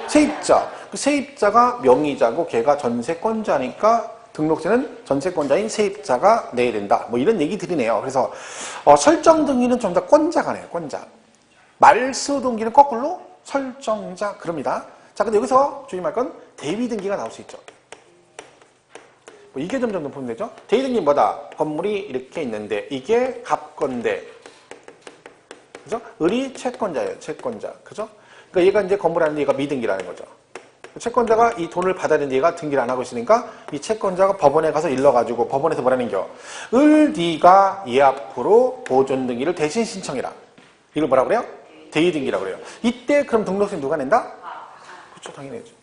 세입자. 그 세입자가 명의자고 걔가 전세권자니까 등록세는 전세권자인 세입자가 내야 된다. 뭐 이런 얘기들이네요. 그래서 설정 등기는 좀 더 권자가 내요. 권자. 말소 등기는 거꾸로 설정자 그럽니다. 자, 근데 여기서 주의할 건 대위 등기가 나올 수 있죠. 뭐 이게 점점 보면 되죠. 대위 등기는 뭐다? 건물이 이렇게 있는데 이게 갑건데, 그죠? 을이 채권자예요. 채권자, 그죠? 그러니까 얘가 이제 건물 하는데 얘가 미등기라는 거죠. 채권자가 이 돈을 받아야 되는데 얘가 등기를 안 하고 있으니까 이 채권자가 법원에 가서 일러가지고 법원에서 뭐라는 겨? 을 네가 얘 앞으로 보존 등기를 대신 신청해라. 이걸 뭐라 그래요? 대위 등기라고 그래요. 이때 그럼 등록세 누가 낸다? 그렇죠, 당연히 내죠.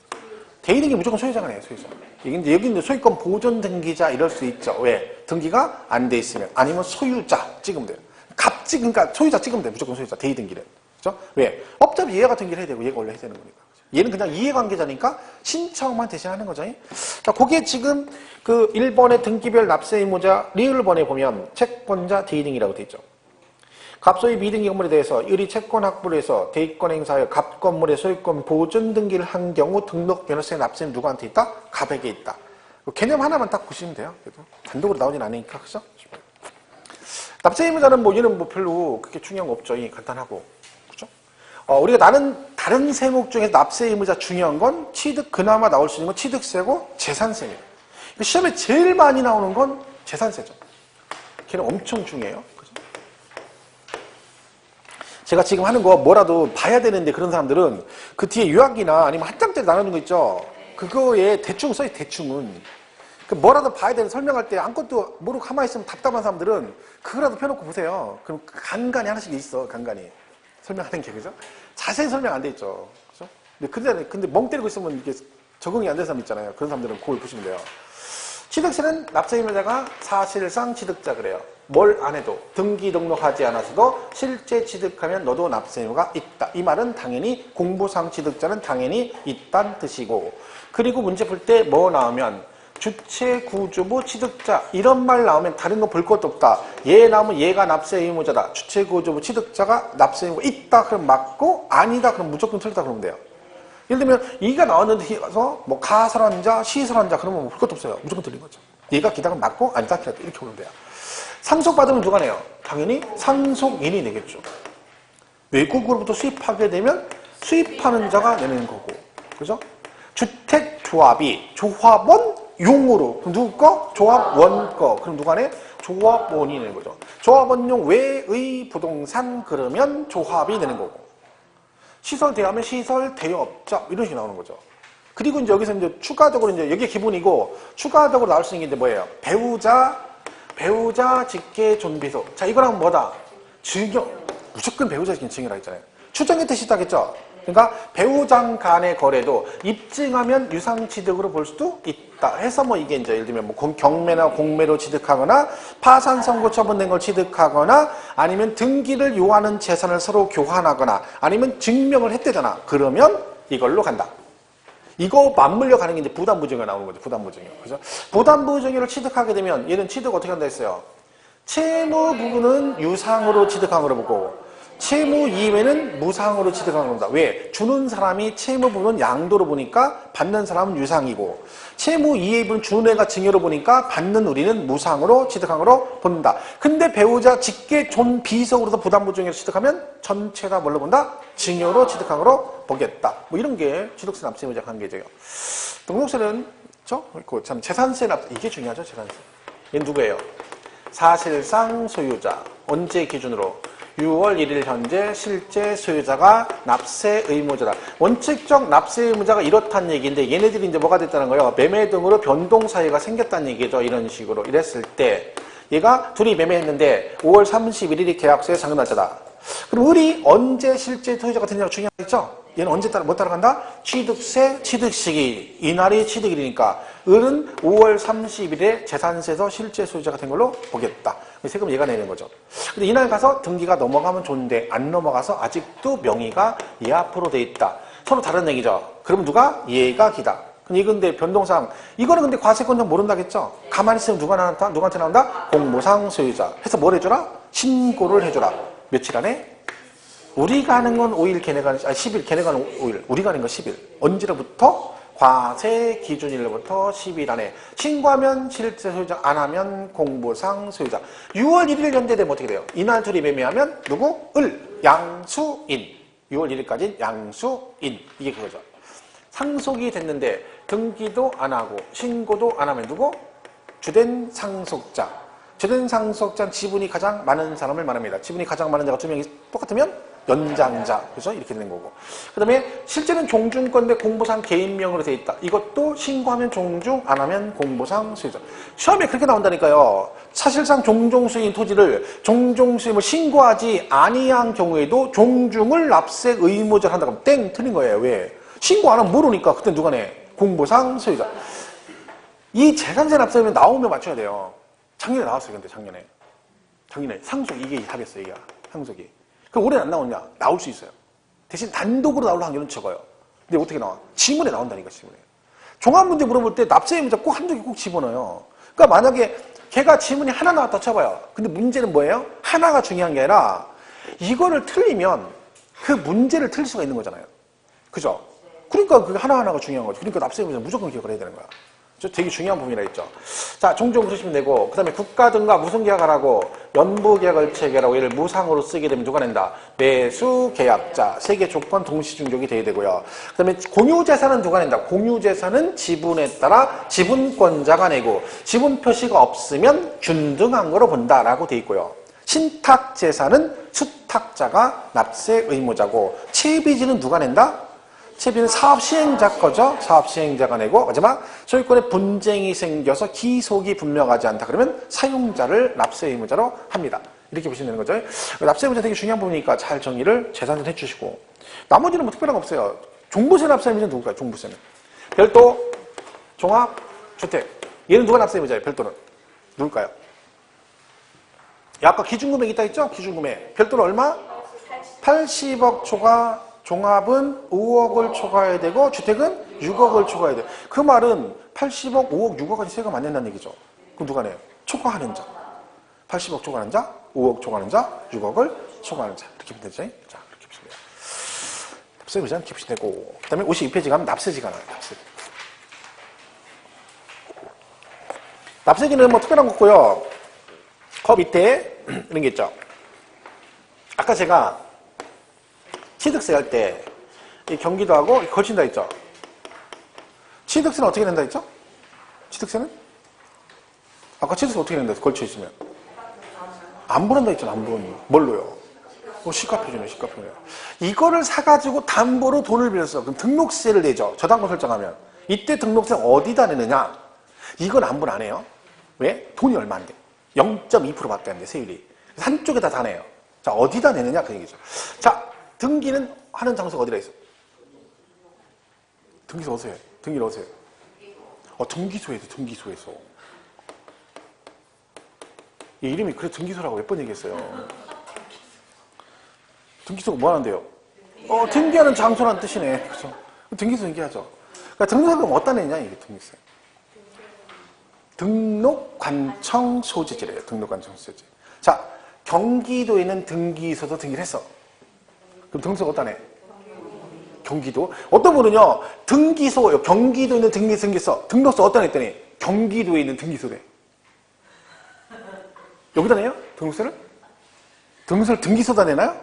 대위 등기 무조건 소유자가 내요, 소유자. 여기 이제 소유권 보존 등기자 이럴 수 있죠. 왜? 등기가 안 돼 있으면. 아니면 소유자 찍으면 돼요. 갑질, 그러니까 소유자 찍으면 돼요. 무조건 소유자, 대위 등기를. 그죠? 왜? 어차피 얘가 등기를 해야 되고 얘가 원래 해야 되는 거니까. 얘는 그냥 이해관계자니까 신청만 대신하는 거죠. 자, 그게 지금 그 1번의 등기별 납세 의무자 리을번에 보면 채권자 대위 등기라고 돼 있죠. 갑소유 미등기 건물에 대해서 을이 채권 확보를 해서 대위권 행사하여 갑 건물의 소유권 보존 등기를 한 경우 등록 변호세 납세는 누구한테 있다? 갑에게 있다. 개념 하나만 딱 보시면 돼요. 그래도 단독으로 나오진 않으니까, 그죠? 납세 의무자는 뭐 얘는 뭐 별로 그렇게 중요한 거 없죠. 간단하고, 그죠? 우리가 다른 세목 중에서 납세 의무자 중요한 건 취득, 그나마 나올 수 있는 건 취득세고 재산세입니다. 시험에 제일 많이 나오는 건 재산세죠. 걔는 엄청 중요해요. 제가 지금 하는 거 뭐라도 봐야 되는데 그런 사람들은 그 뒤에 요약이나 아니면 한 장짜리 나누는 거 있죠. 그거에 대충 써요, 대충은. 그 뭐라도 봐야 되는 설명할 때 아무것도 모르고 가만히 있으면 답답한 사람들은 그거라도 펴놓고 보세요. 그럼 간간히 하나씩 있어, 간간히. 설명하는 게, 그죠? 자세히 설명 안 돼 있죠. 그죠? 근데 멍 때리고 있으면 이게 적응이 안 되는 사람 있잖아요. 그런 사람들은 그걸 보시면 돼요. 취득세는 납세 의무자가 사실상 취득자 그래요. 뭘 안 해도 등기 등록하지 않아서도 실제 취득하면 너도 납세 의무가 있다. 이 말은 당연히 공부상 취득자는 당연히 있다는 뜻이고, 그리고 문제 풀 때 뭐 나오면 주체 구조부 취득자 이런 말 나오면 다른 거 볼 것도 없다. 얘 나오면 얘가 납세 의무자다. 주체 구조부 취득자가 납세 의무가 있다. 그럼 맞고, 아니다. 그럼 무조건 틀리다 그러면 돼요. 예를 들면 이가 나왔는데 가서 뭐 가설환자, 시설환자 그러면 볼 것도 없어요. 무조건 틀린 거죠. 얘가 기다가 맞고 아니다 틀렸다 이렇게 보면 돼요. 상속받으면 누가 내요? 당연히 상속인이 내겠죠. 외국으로부터 수입하게 되면 수입하는 자가 내는 거고, 그죠? 주택조합이 조합원 용으로 그럼 누구 거? 조합원 거. 그럼 누가 내? 조합원이 내는 거죠. 조합원용 외의 부동산 그러면 조합이 내는 거고. 시설 대여하면 시설 대여업자 이런 식으로 나오는 거죠. 그리고 이제 여기서 이제 추가적으로 이제 여기에 기본이고 추가적으로 나올 수 있는 게 뭐예요? 배우자 직계 존비소. 자, 이거랑 뭐다? 증여. 무조건 배우자 직계 증여라 했잖아요. 추정의 뜻이 있다겠죠? 그러니까 배우장 간의 거래도 입증하면 유상취득으로 볼 수도 있다 해서 뭐 이게 이제 예를 들면 뭐 경매나 공매로 취득하거나 파산 선고 처분된 걸 취득하거나 아니면 등기를 요하는 재산을 서로 교환하거나 아니면 증명을 했대잖아. 그러면 이걸로 간다. 이거 맞물려 가는 게 이제 부담부정이 나오는 거죠. 부담부정이. 그죠? 부담부정을 취득하게 되면 얘는 취득 어떻게 한다 했어요? 채무 부분은 유상으로 취득한 거로 보고 채무 이외는 무상으로 취득하는 겁니다. 왜? 주는 사람이 채무 부분은 양도로 보니까 받는 사람은 유상이고 채무 이외 부분 주는 애가 증여로 보니까 받는 우리는 무상으로 취득한 거로 본다. 근데 배우자 직계 존비속으로서 부담부정에서 취득하면 전체 다 뭘로 본다? 증여로 취득한 거로 보겠다. 뭐 이런 게 취득세 납세 의무자 관계죠. 등록세는 참 재산세 납세 이게 중요하죠. 재산세. 얘는 누구예요? 사실상 소유자. 언제 기준으로? 6월 1일 현재 실제 소유자가 납세 의무자다. 원칙적 납세 의무자가 이렇다는 얘기인데 얘네들이 이제 뭐가 됐다는 거예요? 매매 등으로 변동 사유가 생겼다는 얘기죠. 이런 식으로. 이랬을 때 얘가 둘이 매매했는데 5월 31일이 계약서의 잔금 날짜다. 그럼 을이 언제 실제 소유자가 되냐고 중요하겠죠? 얘는 언제 뭐 따라간다? 취득세, 취득시기. 이날이 취득일이니까 을은 5월 30일에 재산세에서 실제 소유자가 된 걸로 보겠다. 세금 얘가 내는 거죠. 근데 이날 가서 등기가 넘어가면 좋은데 안 넘어가서 아직도 명의가 얘 앞으로 돼 있다. 서로 다른 얘기죠. 그럼 누가? 얘가 기다. 이건데 변동상 이거는 근데 과세권자 모른다겠죠? 가만히 있으면 누구한테 나온다? 공모상 소유자 해서 뭘 해줘라? 신고를 해줘라. 며칠 안에? 우리가 하는 건 5일, 걔네가 하는 10일, 걔네가 하는 5일, 우리가 하는 건 10일. 언제로부터? 과세 기준일로부터 10일 안에. 신고하면 실제 소유자, 안 하면 공모상 소유자. 6월 1일 연대되면 어떻게 돼요? 이날 둘이 매매하면 누구? 양수인. 6월 1일까지는 양수인. 이게 그거죠. 상속이 됐는데 등기도 안 하고 신고도 안 하면 누구? 주된 상속자. 주된 상속자는 지분이 가장 많은 사람을 말합니다. 지분이 가장 많은 자가 두 명이 똑같으면 연장자. 그래서 이렇게 되는 거고. 그 다음에 실제는 종중권인데 공보상 개인명으로 돼 있다. 이것도 신고하면 종중, 안 하면 공보상 소유자. 시험에 그렇게 나온다니까요. 사실상 종종수인 토지를 종종수임을 신고하지 아니한 경우에도 종중을 납세 의무자를 한다고 하면 땡 틀린 거예요. 왜? 신고 안 하면 모르니까 그때 누가 내? 공보상 소유자. 이 재산세 납세하면 나오면 맞춰야 돼요. 작년에 나왔어요. 근데 작년에 상속 이게 답이었어요. 이게 상속이. 그럼 올해는 안 나오냐? 나올 수 있어요. 대신 단독으로 나올 확률은 적어요. 근데 어떻게 나와? 지문에 나온다니까. 지문에. 종합문제 물어볼 때 납세 의무자 꼭 한두 개 꼭 집어넣어요. 그러니까 만약에 걔가 지문이 하나 나왔다 쳐봐요. 근데 문제는 뭐예요? 하나가 중요한 게 아니라 이거를 틀리면 그 문제를 틀릴 수가 있는 거잖아요. 그죠? 그러니까 그게 하나하나가 중요한 거죠. 그러니까 납세 의무자 무조건 기억을 해야 되는 거야. 되게 중요한 부분이라 했죠. 자, 종종 그러시면 되고, 그 다음에 국가 등과 무슨 계약을 하고, 연부 계약을 체결하고, 얘를 무상으로 쓰게 되면 누가 낸다? 매수 계약자, 세개 조건 동시 중족이 돼야 되고요. 그 다음에 공유재산은 누가 낸다? 공유재산은 지분에 따라 지분권자가 내고, 지분 표시가 없으면 균등한 거로 본다라고 돼 있고요. 신탁재산은 수탁자가 납세 의무자고, 채비지는 누가 낸다? 채비는 사업시행자 거죠. 사업시행자가 내고 마지막 소유권에 분쟁이 생겨서 기속이 분명하지 않다. 그러면 사용자를 납세 의무자로 합니다. 이렇게 보시면 되는 거죠. 납세 의무자 되게 중요한 부분이니까 잘 정의를 재산을 해주시고 나머지는 뭐 특별한 거 없어요. 종부세 납세 의무자는 누굴까요? 종부세는. 별도, 종합, 주택. 얘는 누가 납세 의무자예요? 별도는. 누굴까요? 아까 기준금액 있다 했죠? 기준금액. 별도는 얼마? 80억 초과 종합은 5억을 초과해야 되고 주택은 6억을 초과해야 돼요. 그 말은 80억, 5억, 6억까지 세금 안 낸다는 얘기죠. 그럼 누가 내요? 초과하는 자. 80억 초과하는 자, 5억 초과하는 자, 6억을 초과하는 자. 이렇게 보면 되죠. 자, 이렇게 보시면 납세 의무자는 이렇게 보시면 되고 그 다음에 52페이지 가면 납세지가 나와요. 납세지. 납세지는 뭐 특별한 거 없고요. 그 밑에 이런 게 있죠. 아까 제가 취득세 할 때 경기도 하고 걸친다 했죠. 취득세는 어떻게 낸다 했죠? 취득세는? 아까 취득세 어떻게 낸다 했어? 걸쳐 있으면 안 보낸다 했잖아. 안 보내. 뭘로요? 시가표준이에요. 시가표준이에요. 이거를 사가지고 담보로 돈을 빌렸어. 그럼 등록세를 내죠. 저당권 설정하면 이때 등록세 어디다 내느냐? 이건 안분 안 해요. 왜? 돈이 얼마 안 돼. 0.2%밖에 안 돼. 세율이. 한쪽에다 다 내요. 자, 어디다 내느냐 그 얘기죠. 자, 등기는 하는 장소가 어디라 있어? 등기소 어디서 해? 등기를 어디서 해? 등기소에서, 등기소에서. 이 이름이 그래 등기소라고 몇 번 얘기했어요. 등기소가 뭐 하는데요? 등기하는 장소라는 뜻이네. 그죠? 등기소 얘기하죠. 그러니까 등록금 어디다 내냐, 이게 등기세. 등록관청 소지지래요. 등록관청 소지지. 자, 경기도에는 등기소도 등기를 했어. 그럼 등기소가 어디다 내? 경기도. 어떤 분은요, 등기소, 경기도에 있는 등기소, 등록소 어디다 냈더니 경기도에 있는 등기소래. 여기다 내요? 등록세를? 등록세를 등기소다 내나요?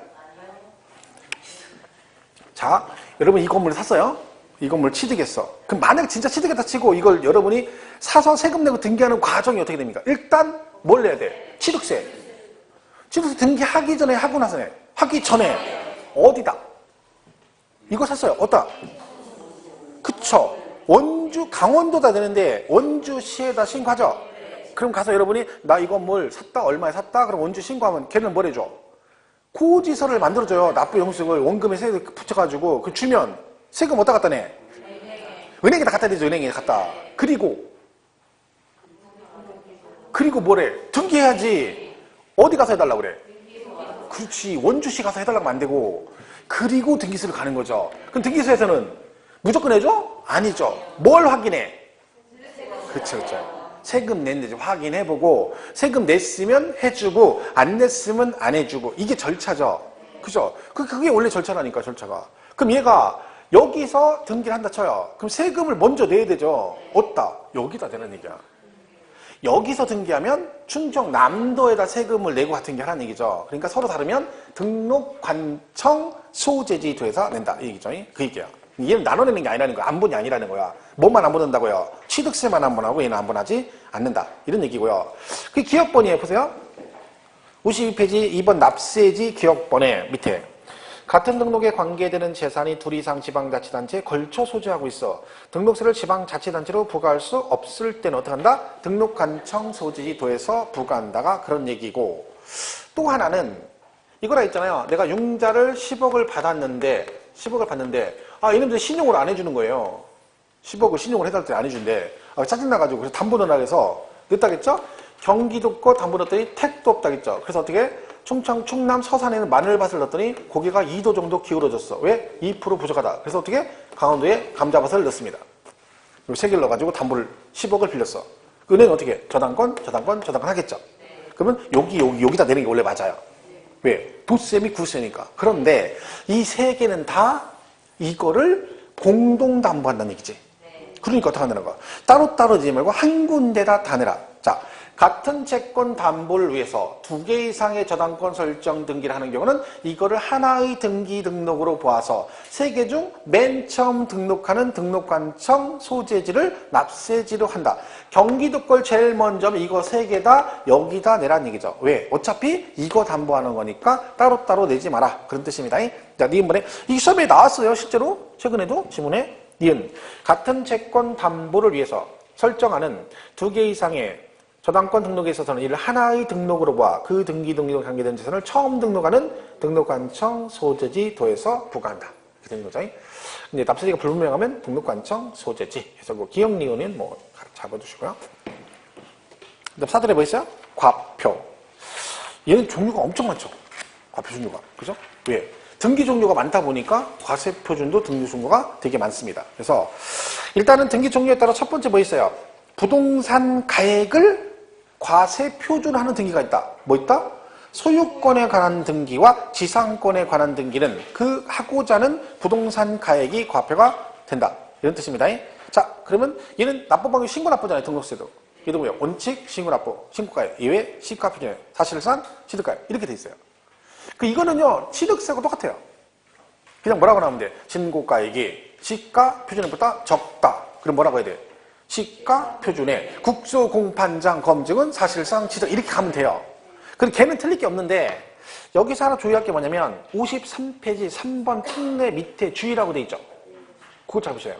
자, 여러분 이 건물을 샀어요. 이 건물을 취득했어. 그럼 만약 진짜 취득했다 치고 이걸 여러분이 사서 세금 내고 등기하는 과정이 어떻게 됩니까? 일단 뭘 내야 돼? 취득세. 취득세 등기하기 전에 하고 나서 내. 하기 전에 어디다? 이거 샀어요. 어디다? 그쵸. 원주, 강원도다 되는데 원주시에다 신고하죠? 그럼 가서 여러분이 나 이 건물 샀다, 얼마에 샀다? 그럼 원주 신고하면 걔는 뭘 해줘? 고지서를 만들어줘요. 납부 영수증을 원금에 세금 붙여가지고 그 주면 세금 어디다 갖다 내? 은행에다 갖다 대죠. 은행에 갖다. 그리고 뭐래? 등기해야지. 어디 가서 해달라고 그래? 그렇지. 원주시 가서 해달라고 하면 안 되고 그리고 등기소를 가는 거죠. 그럼 등기소에서는 무조건 해줘? 아니죠. 뭘 확인해? 그쵸, 그쵸. 세금 냈는지 확인해보고, 세금 냈으면 해주고, 안 냈으면 안 해주고, 이게 절차죠. 그죠? 그게 원래 절차라니까, 절차가. 그럼 얘가 여기서 등기를 한다 쳐요. 그럼 세금을 먼저 내야 되죠. 어디다? 여기다 내는 얘기야. 여기서 등기하면 충청남도에다 세금을 내고 등기하라는 얘기죠. 그러니까 서로 다르면 등록관청 소재지도에서 낸다. 이 얘기죠. 그 얘기야. 얘는 나눠내는 게 아니라는 거야. 안본이 아니라는 거야. 뭐만 안 보낸다고요? 취득세만 한 번 하고 얘는 한 번 하지 않는다. 이런 얘기고요. 그 기억번이에요. 보세요. 52페이지 2번 납세지 기억번에 밑에 같은 등록에 관계되는 재산이 둘 이상 지방자치단체에 걸쳐 소지하고 있어 등록세를 지방자치단체로 부과할 수 없을 때는 어떻게 한다? 등록관청 소지지도에서 부과한다가 그런 얘기고 또 하나는 이거라 있잖아요. 내가 융자를 10억을 받았는데 얘네들 신용을 안 해주는 거예요. 10억을 신용을 해달 때 안 해준대. 짜증나가지고 그래서 담보 넣으라 해서 넣었다겠죠? 경기도 거 담보 넣었더니 택도 없다겠죠? 그래서 어떻게? 충남 서산에는 마늘밭을 넣었더니 고개가 2도 정도 기울어졌어. 왜? 2% 부족하다. 그래서 어떻게? 강원도에 감자밭을 넣습니다. 그리고 3개를 넣어가지고 담보를 10억을 빌렸어. 은행은 어떻게? 저당권 하겠죠. 그러면 여기다 내는 게 원래 맞아요. 왜? 도세미 구세니까. 그런데 이 3개는 다 이거를 공동담보한다는 얘기지. 그러니까 어떻게 한다는 거야? 따로따로 지지 말고 한 군데다 다 내라. 자, 같은 채권 담보를 위해서 2개 이상의 저당권 설정 등기를 하는 경우는 이거를 하나의 등기 등록으로 보아서 3개 중 맨 처음 등록하는 등록관청 소재지를 납세지로 한다. 경기도 걸 제일 먼저 이거 3개 다 여기다 내라는 얘기죠. 왜? 어차피 이거 담보하는 거니까 따로따로 내지 마라. 그런 뜻입니다. 자, 니은번에 이 시험에 나왔어요. 실제로 최근에도 지문에 니은 같은 채권 담보를 위해서 설정하는 2개 이상의 저당권 등록에 있어서는 이를 하나의 등록으로 봐 그 등기 등록 관계된 재산을 처음 등록하는 등록관청 소재지도에서 부과한다. 이렇게 되는 거죠. 근데 납세지가 불분명하면 등록관청 소재지. 그래서 뭐 기억 니은은 뭐 잡아두시고요. 그다음 사들에 뭐 있어요? 과표. 얘는 종류가 엄청 많죠. 과표 종류가. 그죠? 왜? 등기 종류가 많다 보니까 과세 표준도 등기 종류가 되게 많습니다. 그래서 일단은 등기 종류에 따라 첫 번째 뭐 있어요? 부동산 가액을 과세 표준화하는 등기가 있다. 뭐 있다? 소유권에 관한 등기와 지상권에 관한 등기는 그 하고자 하는 부동산 가액이 과표가 된다. 이런 뜻입니다. 자, 그러면 얘는 납부방식 신고납부잖아요. 등록세도. 얘도 뭐예요? 원칙, 신고납부, 신고가액, 예외, 시가표준액, 사실상 취득가액 이렇게 돼 있어요. 이거는요 취득세하고 똑같아요. 그냥 뭐라고 나오면 돼? 신고가액이 시가표준액보다 적다. 그럼 뭐라고 해야 돼? 시가표준액, 국소공판장 검증은 사실상 취득 이렇게 가면 돼요. 그럼 걔는 틀릴 게 없는데 여기서 하나 주의할 게 뭐냐면 53페이지 3번 특례 밑에 주의라고 돼 있죠. 그거 잡으세요.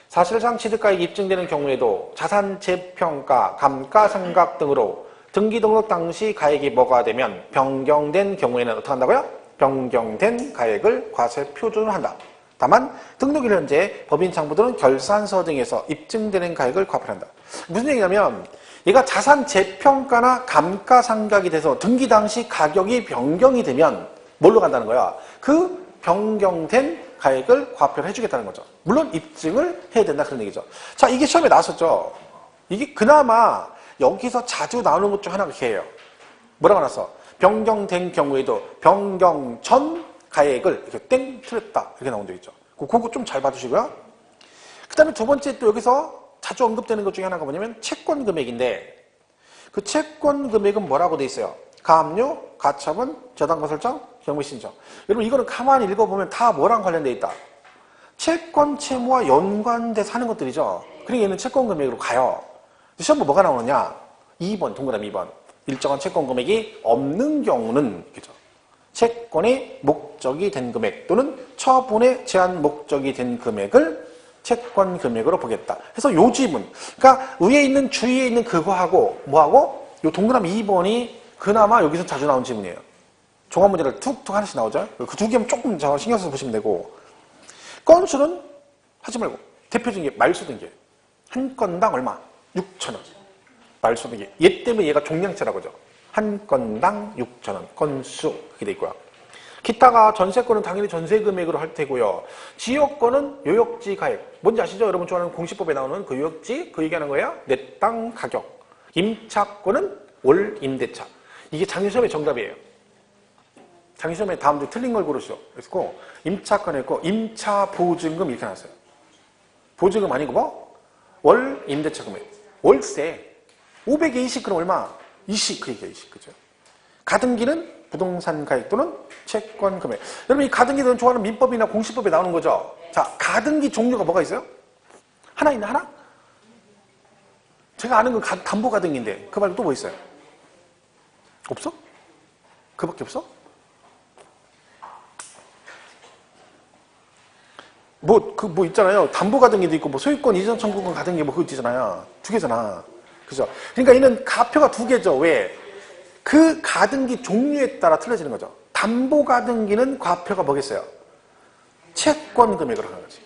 사실상 취득가액이 입증되는 경우에도 자산 재평가, 감가상각 등으로 등기 등록 당시 가액이 뭐가 되면 변경된 경우에는 어떻게 한다고요? 변경된 가액을 과세 표준을 한다. 다만 등록일 현재 법인 장부들은 결산서 등에서 입증되는 가액을 과표한다. 무슨 얘기냐면 얘가 자산 재평가나 감가상각이 돼서 등기 당시 가격이 변경이 되면 뭘로 간다는 거야? 그 변경된 가액을 과표를 해주겠다는 거죠. 물론 입증을 해야 된다 그런 얘기죠. 자, 이게 시험에 나왔었죠. 이게 그나마 여기서 자주 나오는 것 중 하나가 이렇게 해요. 뭐라고 나왔어? 변경된 경우에도 변경 전 가액을 이렇게 땡 틀렸다 이렇게 나온 적 있죠. 그거 좀 잘 봐주시고요. 그 다음에 두 번째 또 여기서 자주 언급되는 것 중에 하나가 뭐냐면 채권 금액인데 그 채권 금액은 뭐라고 돼 있어요? 가압류, 가처분, 저당권 설정, 경매 신청. 여러분 이거는 가만히 읽어보면 다 뭐랑 관련돼 있다? 채권 채무와 연관돼서 하는 것들이죠. 그러니까 얘는 채권 금액으로 가요. 시험에 뭐가 나오느냐? 2번 동그라미 2번. 일정한 채권 금액이 없는 경우는 그죠? 채권의 목적이 된 금액 또는 처분의 제한 목적이 된 금액을 채권 금액으로 보겠다. 그래서 요 지문, 그러니까 위에 있는 주위에 있는 그거하고 뭐하고 요 동그라미 2번이 그나마 여기서 자주 나온 지문이에요. 종합 문제를 툭툭 하나씩 나오죠. 그 두 개만 조금 신경 써서 보시면 되고 건수는 하지 말고 대표적인 게 말소 등기 한 건당 얼마? 6,000원. 말소 등기. 얘 때문에 얘가 종량제라고 하죠. 한 건당 6,000원. 건수 그렇게 돼 있고요. 기타가 전세권은 당연히 전세 금액으로 할 테고요. 지역권은 요역지 가액. 뭔지 아시죠? 여러분 좋아하는 공시법에 나오는 그 요역지, 그 얘기하는 거예요. 내 땅 가격. 임차권은 월 임대차. 이게 작년시험의 정답이에요. 작년시험에 다음 주 틀린 걸 고르시오. 그래서 임차권 했고 임차 보증금 이렇게 나왔어요. 보증금 아니고 뭐? 월 임대차 금액. 월세. 500에 20 그럼 얼마? 20 그 얘기야 20 그죠? 가등기는 부동산 가액 또는 채권 금액. 여러분 이 가등기들은 좋아하는 민법이나 공시법에 나오는 거죠. 자, 가등기 종류가 뭐가 있어요? 하나 있나 하나? 제가 아는 건 담보 가등기인데 그 말고 또 뭐 있어요? 없어? 그밖에 없어? 뭐 있잖아요. 담보 가등기도 있고 뭐 소유권 이전 청구권 가등기 뭐 그거 있잖아요. 두 개잖아. 그죠? 그러니까 이는 가표가 두 개죠. 왜? 그 가등기 종류에 따라 틀려지는 거죠. 담보 가등기는 과표가 뭐겠어요? 채권 금액으로 하는 거지.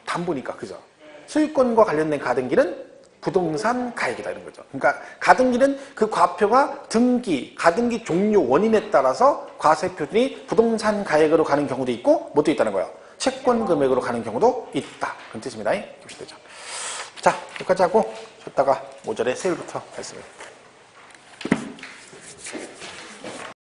담보니까, 그죠? 소유권과 관련된 가등기는 부동산 가액이다 이런 거죠. 그러니까 가등기는 그 과표가 등기, 가등기 종류 원인에 따라서 과세 표준이 부동산 가액으로 가는 경우도 있고 뭐 또 있다는 거예요. 채권 금액으로 가는 경우도 있다. 그런 뜻입니다. 보시면 되죠. 자, 여기까지 하고 쉬었다가 5절에 세율부터 했습니다.